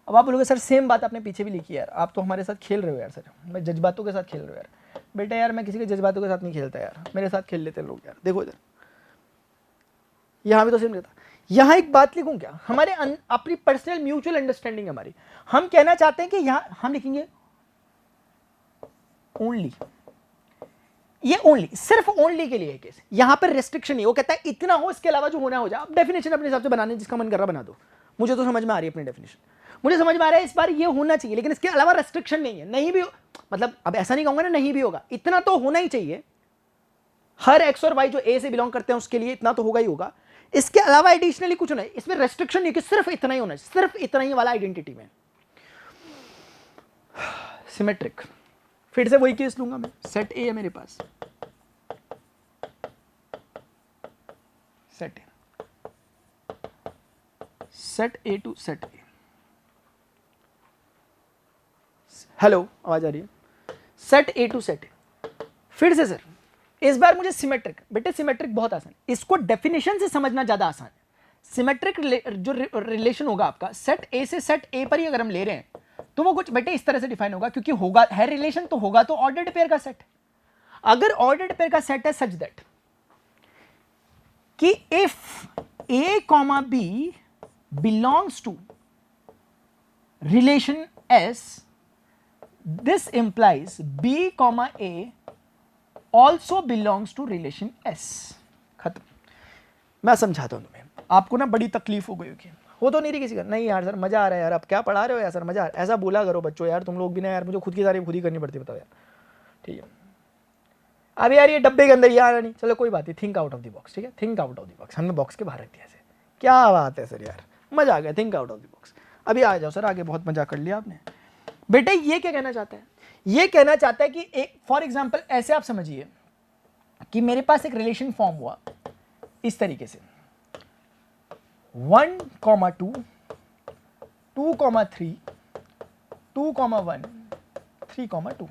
अब आप बोलोगे सर सेम बात आपने पीछे भी लिखी है यार, आप तो हमारे साथ खेल रहे हो यार सर, मैं जज्बातों के साथ खेल रहे हो यार। बेटा यार मैं किसी के जज्बातों के साथ नहीं खेलता यार, मेरे साथ खेल लेते लोग यार। देखो इधर, यहाँ भी तो सेम रहता। यहाँ एक बात लिखूं क्या? हमारे अपनी पर्सनल म्यूचुअल अंडरस्टैंडिंग हमारी, हम कहना चाहते हैं कि यहाँ हम लिखेंगे ओनली, ये ओनली, सिर्फ ओनली के लिए है केस। यहां पर रेस्ट्रिक्शन नहीं, वो कहता है इतना हो, इसके अलावा जो होना हो जाए। आप डेफिनेशन अपने हिसाब से बनाने जिसका मन कर रहा बना दो, मुझे तो समझ में आ रही है अपनी डेफिनेशन, मुझे समझ में आ रहा है इस बार ये होना चाहिए, लेकिन इसके अलावा रेस्ट्रिक्शन नहीं है। नहीं भी मतलब अब ऐसा नहीं कहूंगा ना नहीं भी होगा, इतना तो होना ही चाहिए। हर एक्स और वाई जो ए से बिलोंग करते हैं उसके लिए इतना तो होगा ही होगा, इसके अलावा एडिशनली कुछ नहीं। इसमें रेस्ट्रिक्शन नहीं कि सिर्फ इतना ही होना है, सिर्फ इतना ही वाला आइडेंटिटी में। सिमेट्रिक, फिर से वही केस लूंगा मैं। सेट ए है मेरे पास, set A, set A to set A. Hello, आवाज आ रही है? Set A to set A. फिर से सर इस बार मुझे सिमेट्रिक, बेटे सिमेट्रिक बहुत आसान, इसको डेफिनेशन से समझना ज्यादा आसान है। सिमेट्रिक जो रिलेशन होगा आपका सेट ए से सेट ए पर ही अगर हम ले रहे हैं तो वो कुछ बेटे इस तरह से डिफाइन होगा, क्योंकि होगा है रिलेशन तो होगा तो ऑर्डर्ड पेयर का सेट। अगर ऑर्डर्ड पेयर का सेट है सच दैट कि if A comma B belongs to relation S, this implies B comma A also belongs to relation S. खत्म। मैं समझाता हूं तुम्हें, आपको ना बड़ी तकलीफ हो गई होगी, हो तो नहीं रही किसी का, नहीं यार सर मजा आ रहा है यार, आप क्या पढ़ा रहे हो यार सर मजा आ रहा है, ऐसा बोला करो बच्चों यार, तुम लोग भी ना यार, मुझे खुद की तारीफ खुद ही करनी पड़ती है, बताओ यार। ठीक है, अब यार ये डब्बे के अंदर ये आ रहा नहीं, चलो कोई बात नहीं, think out of the box. ठीक है, think out of the box, हमने बॉक्स के बाहर रख दिया। क्या बात है सर यार, मजा आ गया, think out of the box. अभी आ जाओ सर आगे, बहुत मजा कर लिया आपने। बेटे ये क्या कहना चाहता है, ये कहना चाहता है कि एक फॉर एग्जाम्पल ऐसे आप समझिए कि मेरे पास एक रिलेशन फॉर्म हुआ इस तरीके से 1, 2, 2, 3, 2, 1, 3, 2,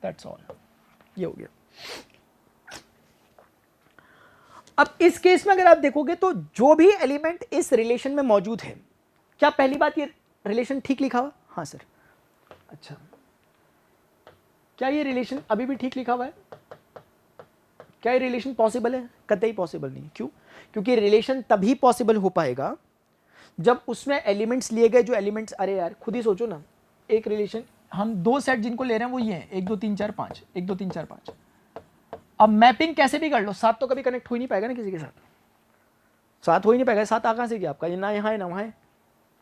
दैट्स ऑल। ये हो गया। अब इस केस में अगर आप देखोगे तो जो भी एलिमेंट इस रिलेशन में मौजूद है, क्या पहली बात ये रिलेशन ठीक लिखा हुआ? हाँ सर। अच्छा, क्या ये रिलेशन अभी भी ठीक लिखा हुआ है? क्या ये रिलेशन पॉसिबल है? कतई पॉसिबल नहीं। क्यों? क्योंकि रिलेशन तभी पॉसिबल हो पाएगा जब उसमें एलिमेंट्स लिए गए, जो एलिमेंट्स, अरे यार खुद ही सोचो ना, एक रिलेशन हम दो सेट जिनको ले रहे हैं वो ये हैं 1 2 3 4 5, 1 2 3 4 5। अब मैपिंग कैसे भी कर लो, 7 तो कभी कनेक्ट हो ही नहीं पाएगा ना किसी के साथ, 7 हो ही नहीं पाएगा। 7 कहाँ से गया आपका, ये ना यहाँ है ना वहाँ है,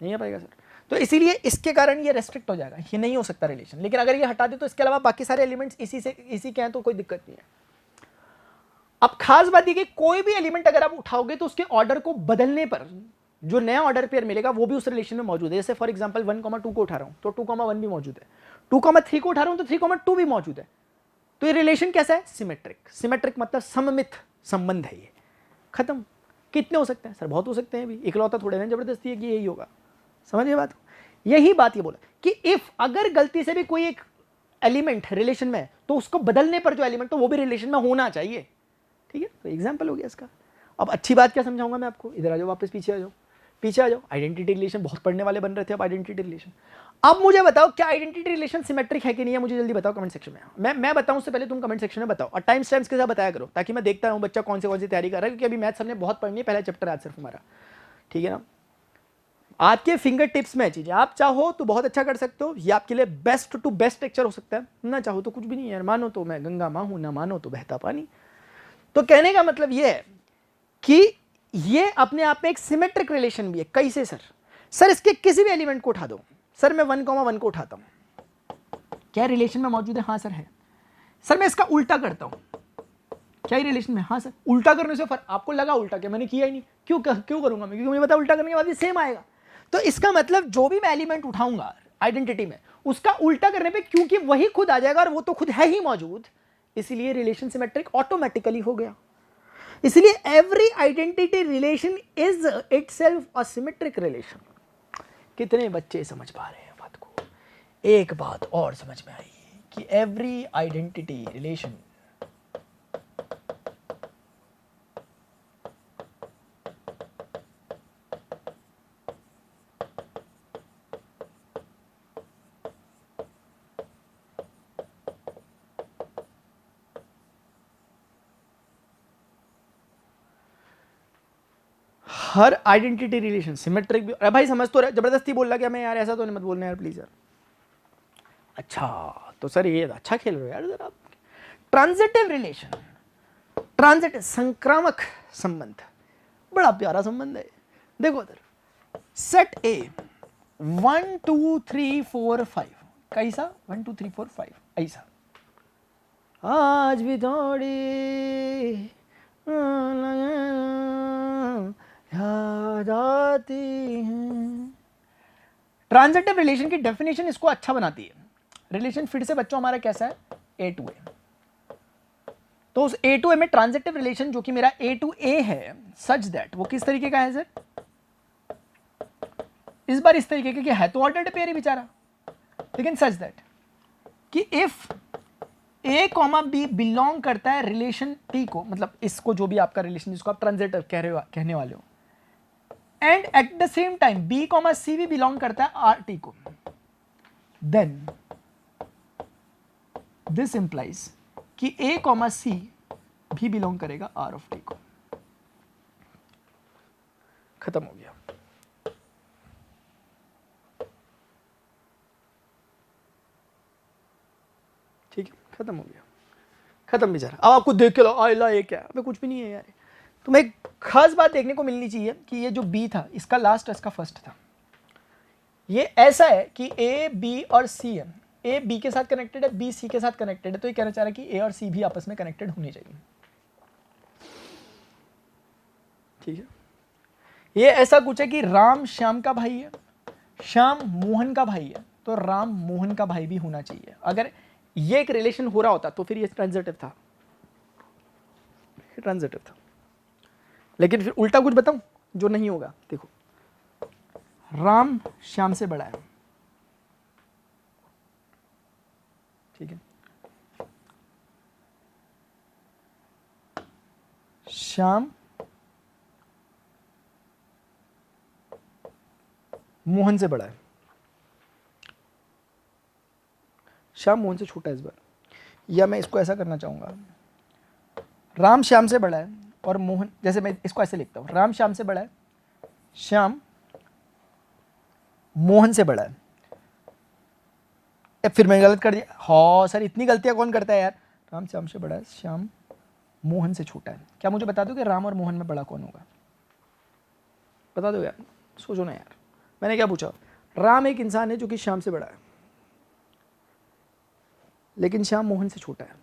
नहीं आ पाएगा सर। तो इसीलिए इसके कारण ये रेस्ट्रिक्ट हो जाएगा, ये नहीं हो सकता रिलेशन। लेकिन अगर ये हटा दे तो इसके अलावा बाकी सारे एलिमेंट्स इसी के हैं तो कोई दिक्कत नहीं है। अब खास बात ये कि कोई भी एलिमेंट अगर आप उठाओगे तो उसके ऑर्डर को बदलने पर जो नया ऑर्डर पेयर मिलेगा वो भी उस रिलेशन में मौजूद है। जैसे फॉर एग्जांपल 1, 2 को उठा रहा हूं तो 2, 1 भी मौजूद है, 2, 3 को उठा रहा हूं तो 3, 2 भी मौजूद है। तो ये रिलेशन कैसा है? सिमेट्रिक। सिमेट्रिक मतलब सममित संबंध है ये। खत्म। कितने हो सकते हैं सर? बहुत हो सकते हैं। भी इकलौता थोड़े ना जबरदस्ती है कि यही होगा। समझिए बात। यही बात ये बोला कि इफ अगर गलती से भी कोई एक एलिमेंट रिलेशन में है तो उसको बदलने पर जो एलिमेंट हो वो भी रिलेशन में होना चाहिए। ठीक है, तो एग्जाम्पल हो गया इसका। अब अच्छी बात क्या समझाऊंगा मैं आपको, इधर आ जाओ, वापस पीछे आ जाओ, पीछे आ जाओ। आइडेंटिटी रिलेशन बहुत पढ़ने वाले बन रहे थे, अब आइडेंटिटी रिलेशन। अब मुझे बताओ क्या आइडेंटिटी रिलेशन सिमेट्रिक है कि नहीं है, मुझे जल्दी बताओ कमेंट सेक्शन में। मैं बताऊं उससे पहले तुम कमेंट सेक्शन में बताओ और टाइम स्टैम्प्स के साथ बताया करो, ताकि मैं देखता हूं बच्चा कौन सी तैयारी कर रहा है, क्योंकि अभी मैथ्स हमने बहुत पढ़नी है, पहला चैप्टर आज सिर्फ हमारा। ठीक है ना, आपके फिंगर टिप्स में चीजें, आप चाहो तो बहुत अच्छा कर सकते हो, ये आपके लिए बेस्ट टू बेस्ट लेक्चर हो सकता है, ना चाहो तो कुछ भी नहीं यार। मानो तो मैं गंगा माँ हूं, ना मानो तो बहता पानी। तो कहने का मतलब ये है कि ये अपने आप में एक सिमेट्रिक रिलेशन भी है। कैसे सर? सर इसके किसी भी एलिमेंट को उठा दो। सर मैं 1, 1 को उठाता हूं, क्या रिलेशन में मौजूद है? हाँ सर है। सर मैं इसका उल्टा करता हूं, क्या रिलेशन में? हाँ सर। उल्टा करने से फर्क, आपको लगा उल्टा, क्या मैंने किया ही नहीं, क्यों करूंगा मैं? क्योंकि मुझे पता उल्टा करने के बाद भी सेम आएगा। तो इसका मतलब जो भी मैं एलिमेंट उठाऊंगा आइडेंटिटी में, उसका उल्टा करने पे क्योंकि वही खुद आ जाएगा और वो तो खुद है ही मौजूद, इसलिए रिलेशन सिमेट्रिक ऑटोमेटिकली हो गया। इसलिए every identity relation is itself a symmetric relation. कितने बच्चे समझ पा रहे हैं बात को? एक बात और समझ में आई कि एवरी आइडेंटिटी रिलेशन हर आइडेंटिटी रिलेशन सिमेट्रिक भी। अरे भाई समझ तो रहे, जबरदस्ती बोल रहा क्या मैं यार, ऐसा तो नहीं मत बोलना यार प्लीज यार। अच्छा तो सर ये अच्छा खेल रहे हो यार जरा आप। ट्रांजिटिव रिलेशन, ट्रांजिटिव संक्रामक संबंध, बड़ा प्यारा संबंध है। देखो इधर सेट ए 1 2 3 4 5, कैसा 1 2 3 4 5 ऐसा। आज भी थोड़ी याद आती है। ट्रांजिटिव रिलेशन की डेफिनेशन इसको अच्छा बनाती है। रिलेशन फिर से बच्चों हमारा कैसा है? A to A। तो उस A to A में ट्रांजिटिव रिलेशन जो कि मेरा A to A है, सच दैट वो किस तरीके का है सर? इस बार इस तरीके के है तो ऑर्डर्ड पेयर ही बेचारा, लेकिन सच दैट कि इफ A, B बिलोंग करता है रिलेशन T को, मतलब इसको जो भी आपका रिलेशन जिसको आप ट्रांजिटिव कहने वाले हो, and at the same time B comma C भी बिलोंग करता है आर टी को, देन दिस इंप्लाइज कि ए कॉमा सी भी बिलोंग करेगा आर ऑफ टी को। खत्म हो गया। ठीक है, खत्म हो गया, खत्म बेचारा। अब आपको देख के लो आइला ये क्या है, अबे कुछ भी नहीं है यार। तुम्हें एक खास बात देखने को मिलनी चाहिए कि ये जो बी था इसका लास्ट इसका फर्स्ट था। ये ऐसा है कि ए बी और सी है, ए बी के साथ कनेक्टेड है, बी सी के साथ कनेक्टेड है, तो ये कहना चाह रहा है कि ए और सी भी आपस में कनेक्टेड होनी चाहिए। ठीक है, ये ऐसा कुछ है कि राम श्याम का भाई है, श्याम मोहन का भाई है, तो राम मोहन का भाई भी होना चाहिए। अगर ये एक रिलेशन हो रहा होता तो फिर ये ट्रांजिटिव था, ट्रांजिटिव था। लेकिन फिर उल्टा कुछ बताऊं जो नहीं होगा, देखो राम श्याम से बड़ा है, ठीक है, श्याम मोहन से बड़ा है, श्याम मोहन से छोटा है इस बार, या मैं इसको ऐसा करना चाहूंगा, राम श्याम से बड़ा है और मोहन, जैसे मैं इसको ऐसे लिखता हूं, राम श्याम से बड़ा है, श्याम मोहन से बड़ा है। फिर मैं गलत कर दिया, हाँ सर इतनी गलतियां कौन करता है यार। राम श्याम से बड़ा है, श्याम मोहन से छोटा है। क्या मुझे बता दो कि राम और मोहन में बड़ा कौन होगा? बता दो यार, सोचो ना यार। मैंने क्या पूछा? राम एक इंसान है जो कि श्याम से बड़ा है, लेकिन श्याम मोहन से छोटा है।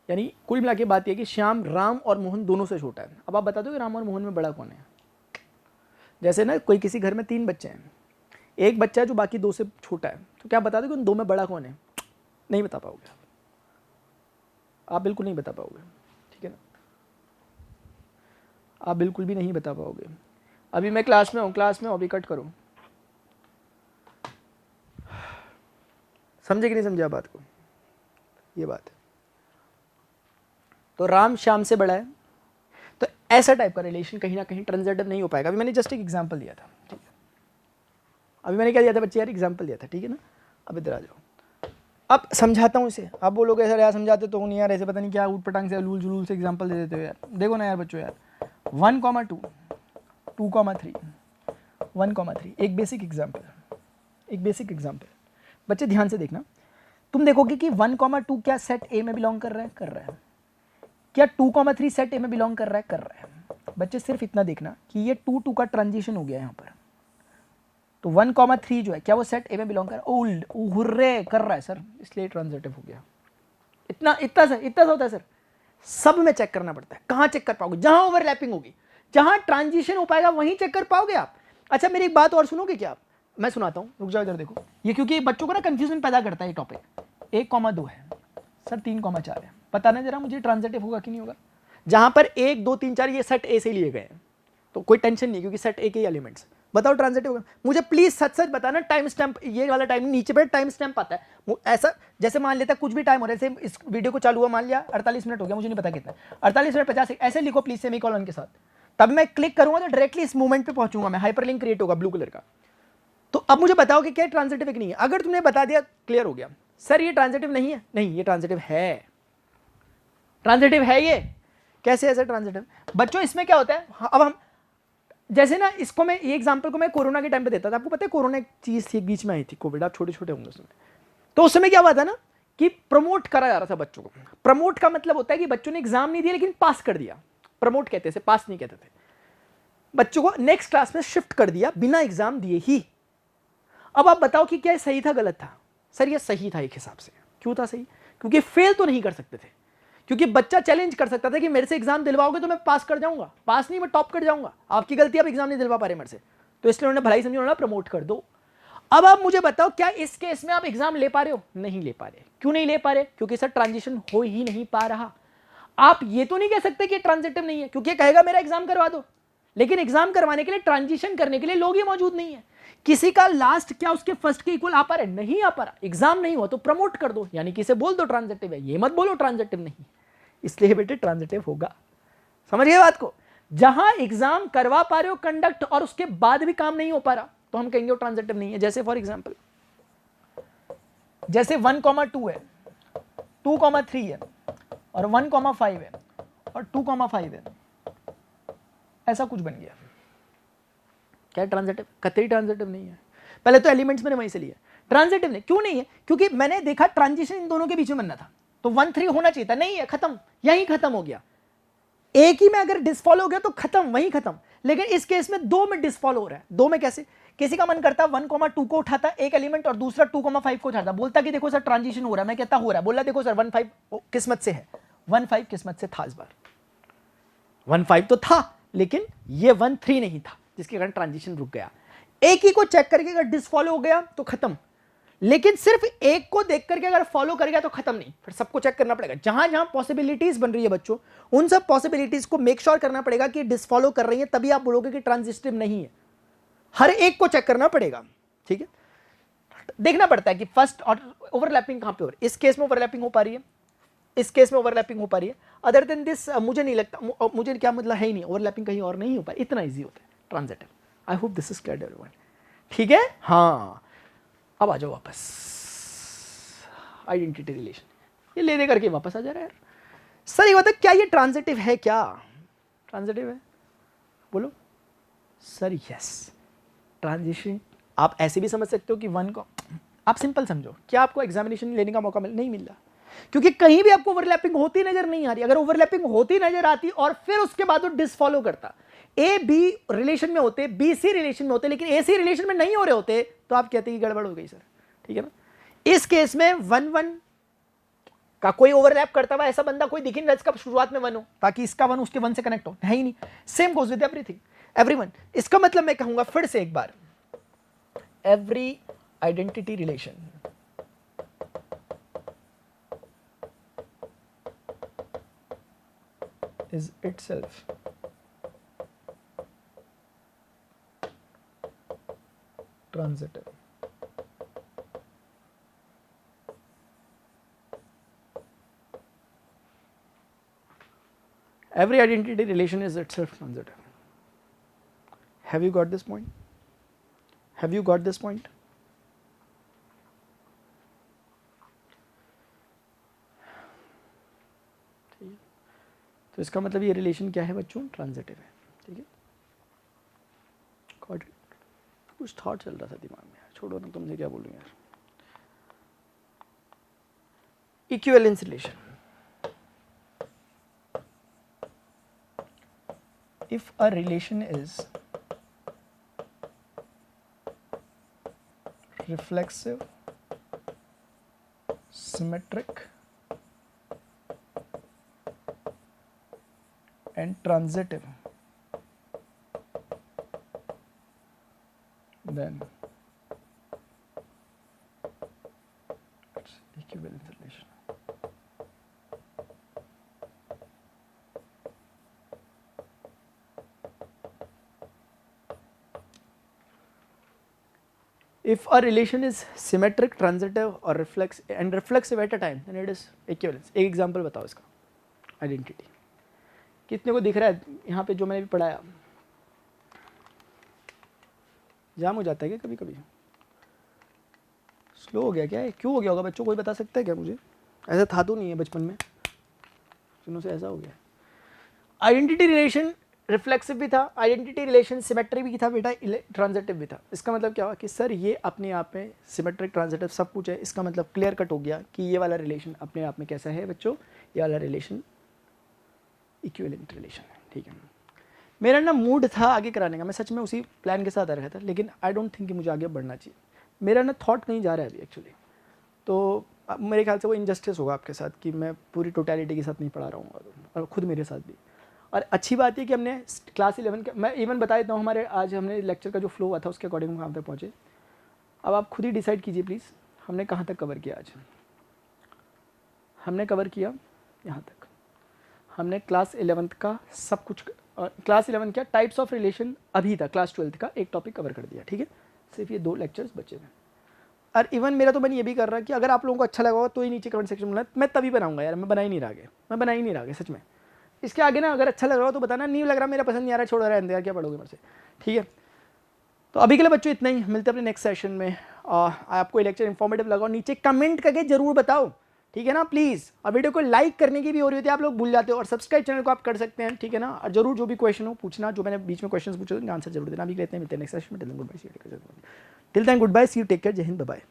यानी कुल मिला के बात यह कि श्याम राम और मोहन दोनों से छोटा है। अब आप बता दो कि राम और मोहन में बड़ा कौन है? जैसे ना कोई किसी घर में 3 बच्चे हैं, एक बच्चा है जो बाकी 2 से छोटा है, तो क्या बता दो कि उन 2 में बड़ा कौन है? नहीं बता पाओगे आप, बिल्कुल नहीं बता पाओगे, ठीक है ना, आप बिल्कुल भी नहीं बता पाओगे। अभी मैं क्लास में हूँ, क्लास में अभी कट करो, समझे कि नहीं समझे आप बात को? ये बात है। तो राम श्याम से बड़ा है, तो ऐसा टाइप का रिलेशन कहीं ना कहीं ट्रांजिटिव नहीं हो पाएगा। अभी मैंने जस्ट एक एग्जांपल दिया था, ठीक है, अभी मैंने क्या दिया था बच्चे यार? एग्जांपल दिया था, ठीक है ना। अब इधर आ जाओ, अब समझाता हूँ इसे। आप बोलोगे सर यार समझाते तो नहीं यार, ऐसे पता नहीं क्या ऊट पटांग से उलूल जुलूल से एग्जांपल दे देते हो यार। देखो ना यार बच्चों, यार 1,2 2,3 1,3 एक बेसिक एग्जांपल, एक बेसिक एग्जांपल। बच्चे ध्यान से देखना, तुम देखोगे कि 1,2 क्या सेट ए में बिलोंग कर रहा है? कर रहा है। क्या 2,3 सेट ए में बिलोंग कर रहा है? कर रहा है। बच्चे सिर्फ इतना देखना कि ये 2 का ट्रांजिशन हो गया यहाँ पर, तो 1,3 जो है क्या वो सेट ए में बिलोंग कर रहा है? ओल्ड हुर्रे कर रहा है सर, इसलिए ट्रांजिटिव हो गया। इतना इतना सा होता है सर, सब में चेक करना पड़ता है। कहाँ चेक कर पाओगे? जहां ओवरलैपिंग होगी, जहां ट्रांजिशन हो पाएगा वहीं चेक कर पाओगे आप। अच्छा मेरी एक बात और सुनोगे क्या आप? मैं सुनाता हूँ, रुक जाओ इधर देखो। ये क्योंकि बच्चों को ना कंफ्यूजन पैदा करता है ये टॉपिक। 1,2 है सर, 3,4 है, बताना जरा मुझे ट्रांजिटिव होगा कि नहीं होगा? जहां पर 1 2 3 4 ये सेट ए से लिए गए हैं, तो कोई टेंशन नहीं, क्योंकि सेट ए के एलिमेंट्स। बताओ ट्रांजिटिव होगा? मुझे प्लीज सच सच बताना। टाइम स्टैम्प, ये वाला टाइम नीचे पे टाइम स्टैम्प आता है ऐसा, जैसे मान लेता कुछ भी टाइम हो रहा है, जैसे इस वीडियो को चालू हुआ मान लिया 48 मिनट हो गया, मुझे नहीं पता कितना, 48 मिनट 50 ऐसे लिखो प्लीज सेमीकोलन के साथ। तब मैं क्लिक करूंगा तो डायरेक्टली इस मोमेंट पे पहुंचूंगा मैं, हाइपरलिंक क्रिएट होगा ब्लू कलर का। तो अब मुझे बताओ कि क्या ट्रांजिटिव है कि नहीं है? अगर तुमने बता दिया क्लियर हो गया। सर ये ट्रांजिटिव नहीं है, नहीं ये ट्रांजिटिव है, ट्रांजिटिव है। ये कैसे ऐसा ट्रांजिटिव? बच्चों इसमें क्या होता है, अब हम जैसे ना इसको मैं, ये एग्जांपल को मैं कोरोना के टाइम पे देता था। आपको पता है कोरोना एक चीज थी, बीच में आई थी कोविड, आप छोटे छोटे होंगे उसमें। तो उस समय क्या हुआ था ना कि प्रमोट करा जा रहा था बच्चों को। प्रमोट का मतलब होता है कि बच्चों ने एग्जाम नहीं दिया लेकिन पास कर दिया, प्रमोट कहते थे, पास नहीं कहते थे। बच्चों को नेक्स्ट क्लास में शिफ्ट कर दिया बिना एग्जाम दिए ही। अब आप बताओ कि क्या सही था गलत था? सर ये सही था एक हिसाब से। क्यों था सही? क्योंकि फेल तो नहीं कर सकते थे, क्योंकि बच्चा चैलेंज कर सकता था कि मेरे से एग्जाम दिलवाओगे तो मैं पास कर जाऊंगा, पास नहीं मैं टॉप कर जाऊंगा। आपकी गलती, आप एग्जाम नहीं दिलवा पा रहे मेरे से, तो इसलिए उन्होंने भलाई समझी, उन्होंने प्रमोट कर दो। अब आप मुझे बताओ क्या इस केस में आप एग्जाम ले पा रहे हो? नहीं ले पा रहे। क्यों नहीं ले पा रहे? क्योंकि सर ट्रांजिशन हो ही नहीं पा रहा। आप ये तो नहीं कह सकते कि ट्रांजिटिव नहीं है, क्योंकि कहेगा मेरा एग्जाम करवा दो, लेकिन एग्जाम करवाने के लिए, ट्रांजिशन करने के लिए लोग ही मौजूद नहीं है। किसी का लास्ट क्या उसके फर्स्ट के इक्वल आ पा रहा है? नहीं आ पा रहा। एग्जाम नहीं हुआ तो प्रमोट कर दो, यानी कि इसे बोल दो ट्रांजिटिव है, ये मत बोलो ट्रांजिटिव नहीं। इसलिए बेटे ट्रांजिटिव होगा। समझ गए बात को? जहां एग्जाम करवा पा रहे हो कंडक्ट और उसके बाद भी काम नहीं हो पा रहा तो हम कहेंगे वो ट्रांजिटिव नहीं है। जैसे फॉर एग्जांपल जैसे 1,2 है, 2,3 है और 1,5 है और 2,5 है, ऐसा कुछ बन गया, क्या ट्रांजिटिव? कतई ट्रांजिटिव नहीं है। पहले तो एलिमेंट्स मैंने वहीं से लिया, ट्रांजिटिव नहीं। क्यों नहीं है? क्योंकि मैंने देखा ट्रांजिशन इन दोनों के बीच में बनना था तो 1,3 होना चाहिए था, नहीं है, खत्म, यहीं खत्म हो गया। एक ही में अगर डिसफॉलो हो गया तो खत्म, वहीं खत्म। लेकिन इस केस में दो में डिसफॉलो हो रहा है। दो में कैसे? किसी का मन करता 1,2 को उठाता एक एलिमेंट और दूसरा 2,5 को उठाता, बोलता कि देखो सर ट्रांजिशन हो रहा है, मैं कहता हो रहा है, बोला देखो सर 1,5 किस्मत से है, 1,5 किस्मत से था, इस बार 1,5 तो था लेकिन ये 1,3 नहीं था, जिसके कारण ट्रांजिशन रुक गया। एक ही को चेक करके अगर डिसफॉलो हो गया तो खत्म, लेकिन सिर्फ एक को देख करके अगर फॉलो कर गया तो खत्म नहीं, फिर सबको चेक करना पड़ेगा। जहां जहां पॉसिबिलिटीज बन रही है बच्चों, उन सब पॉसिबिलिटीज को मेक श्योर करना पड़ेगा कि डिसफॉलो कर रही है, तभी आप बोलोगे कि ट्रांजिटिव नहीं है। हर एक को चेक करना पड़ेगा, ठीक है। देखना पड़ता है कि फर्स्ट और ओवरलैपिंग कहां पे हो रही है। इस केस में ओवरलैपिंग हो पा रही है, इस केस में ओवरलैपिंग हो पा रही है। अदर देन दिस मुझे नहीं लगता, मुझे क्या मतलब है ही नहीं, ओवरलैपिंग कहीं और नहीं हो पा, इतना ईजी होता है transitive. I hope this is clear everyone, ठीक है। हाँ, अब आ जाओ वापस, आइडेंटिटी रिलेशन ये ले दे करके वापस आ जा रहा है यार। सर ये बता, क्या ये ट्रांजिटिव है? क्या ट्रांजिटिव है? बोलो सर। यस, ट्रांजिशन आप ऐसे भी समझ सकते हो कि वन को आप सिंपल समझो, क्या आपको एग्जामिनेशन लेने का मौका नहीं मिल रहा, क्योंकि कहीं भी आपको ओवरलैपिंग होती नजर नहीं आ रही। अगर ओवरलैपिंग होती नजर आती और फिर उसके बाद वो डिसफॉलो करता, ए बी रिलेशन में होते, बी सी रिलेशन में होते, लेकिन ए सी रिलेशन में नहीं हो रहे होते, तो आप कहते कि गड़बड़ हो गई सर, ठीक है ना। इस केस में 1,1 का कोई ओवरलैप करता हुआ ऐसा बंदा कोई दिख ही नहीं, इसका शुरुआत में 1 हो ताकि इसका 1 उसके 1 से कनेक्ट हो, है ही नहीं। Same goes with everything, everyone. इसका मतलब मैं कहूंगा फिर से एक बार, every identity relation is itself transitive. Every identity relation is itself transitive. Have you got this point? Have you got this point? तो इसका मतलब ये रिलेशन क्या है बच्चों? ट्रांजिटिव है, ठीक है। कुछ थॉट चल रहा था दिमाग में, छोड़ो ना, तुमसे क्या बोलूं यार। Equivalence relation, if a relation is reflexive, symmetric and transitive, then it's equivalence relation. If a relation is symmetric, transitive or reflexive at a time, then it is equivalence. एक एग्जांपल बताओ इसका। आइडेंटिटी कितने को दिख रहा है यहाँ पे जो मैंने भी पढ़ाया? जाम हो जाता है क्या कभी कभी? स्लो हो गया क्या है? क्यों हो गया होगा बच्चों? कोई बता सकता है क्या मुझे? ऐसा था तो नहीं है बचपन में, सुनो से ऐसा हो गया। आइडेंटिटी रिलेशन रिफ्लेक्सिव भी था, आइडेंटिटी रिलेशन सिमेट्रिक भी था बेटा, ट्रांजिटिव भी था। इसका मतलब क्या हुआ कि सर ये अपने आप में सिमेट्रिक ट्रांजिटिव सब कुछ है। इसका मतलब क्लियर कट हो गया कि ये वाला रिलेशन अपने आप में कैसा है बच्चों? ये वाला रिलेशन इक्विवेलेंट रिलेशन है, ठीक है। मेरा ना मूड था आगे कराने का, मैं सच में उसी प्लान के साथ आ रहा था, लेकिन आई डोंट थिंक कि मुझे आगे बढ़ना चाहिए। मेरा ना थॉट कहीं जा रहा है अभी एक्चुअली, तो मेरे ख्याल से वो इनजस्टिस होगा आपके साथ कि मैं पूरी टोटलिटी के साथ नहीं पढ़ा रहा हूँ, और खुद मेरे साथ भी। और अच्छी बात है कि हमने क्लास 11 का, मैं इवन बता देता हूँ, हमारे आज हमने लेक्चर का जो फ्लो हुआ था उसके अकॉर्डिंग हम कहाँ तक पहुँचे। अब आप खुद ही डिसाइड कीजिए प्लीज़, हमने कहाँ तक कवर किया आज। हमने कवर किया यहाँ तक, हमने क्लास 11 का सब कुछ, क्लास 11 क्या टाइप्स ऑफ रिलेशन अभी था, क्लास 12 का एक टॉपिक कवर कर दिया, ठीक है। सिर्फ ये 2 लेक्चर्स बचे हैं। और इवन मेरा तो मन ये भी कर रहा है कि अगर आप लोगों को अच्छा लगा हो तो ही नीचे कमेंट सेक्शन में, मैं तभी बनाऊंगा यार, मैं बना ही नहीं रहा, मैं बना ही नहीं रहा सच में। इसके आगे ना अगर अच्छा लग रहा हो तो बताना, नहीं लग रहा मेरा पसंद नहीं आ रहा, छोड़ रहा है यार, क्या पढ़ोगे मेरे से, ठीक है। तो अभी के लिए बच्चों इतना ही, मिलते हैं अपने नेक्स्ट सेशन में। आपको ये लेक्चर इंफॉर्मेटिव लगा, नीचे कमेंट करके जरूर बताओ, ठीक है ना प्लीज़। और वीडियो को लाइक करने की भी हो रही होती है, आप लोग भूल जाते हो, और सब्सक्राइब चैनल को आप कर सकते हैं, ठीक है ना। और जरूर जो भी क्वेश्चन हो पूछना, जो मैंने बीच में क्वेश्चन पूछे उनका आंसर जरूर देना। अभी लेते हैं, मिलते हैं नेक्स्ट सेशन में। Till then goodbye, see you take care, जय हिंद, बाय बाय।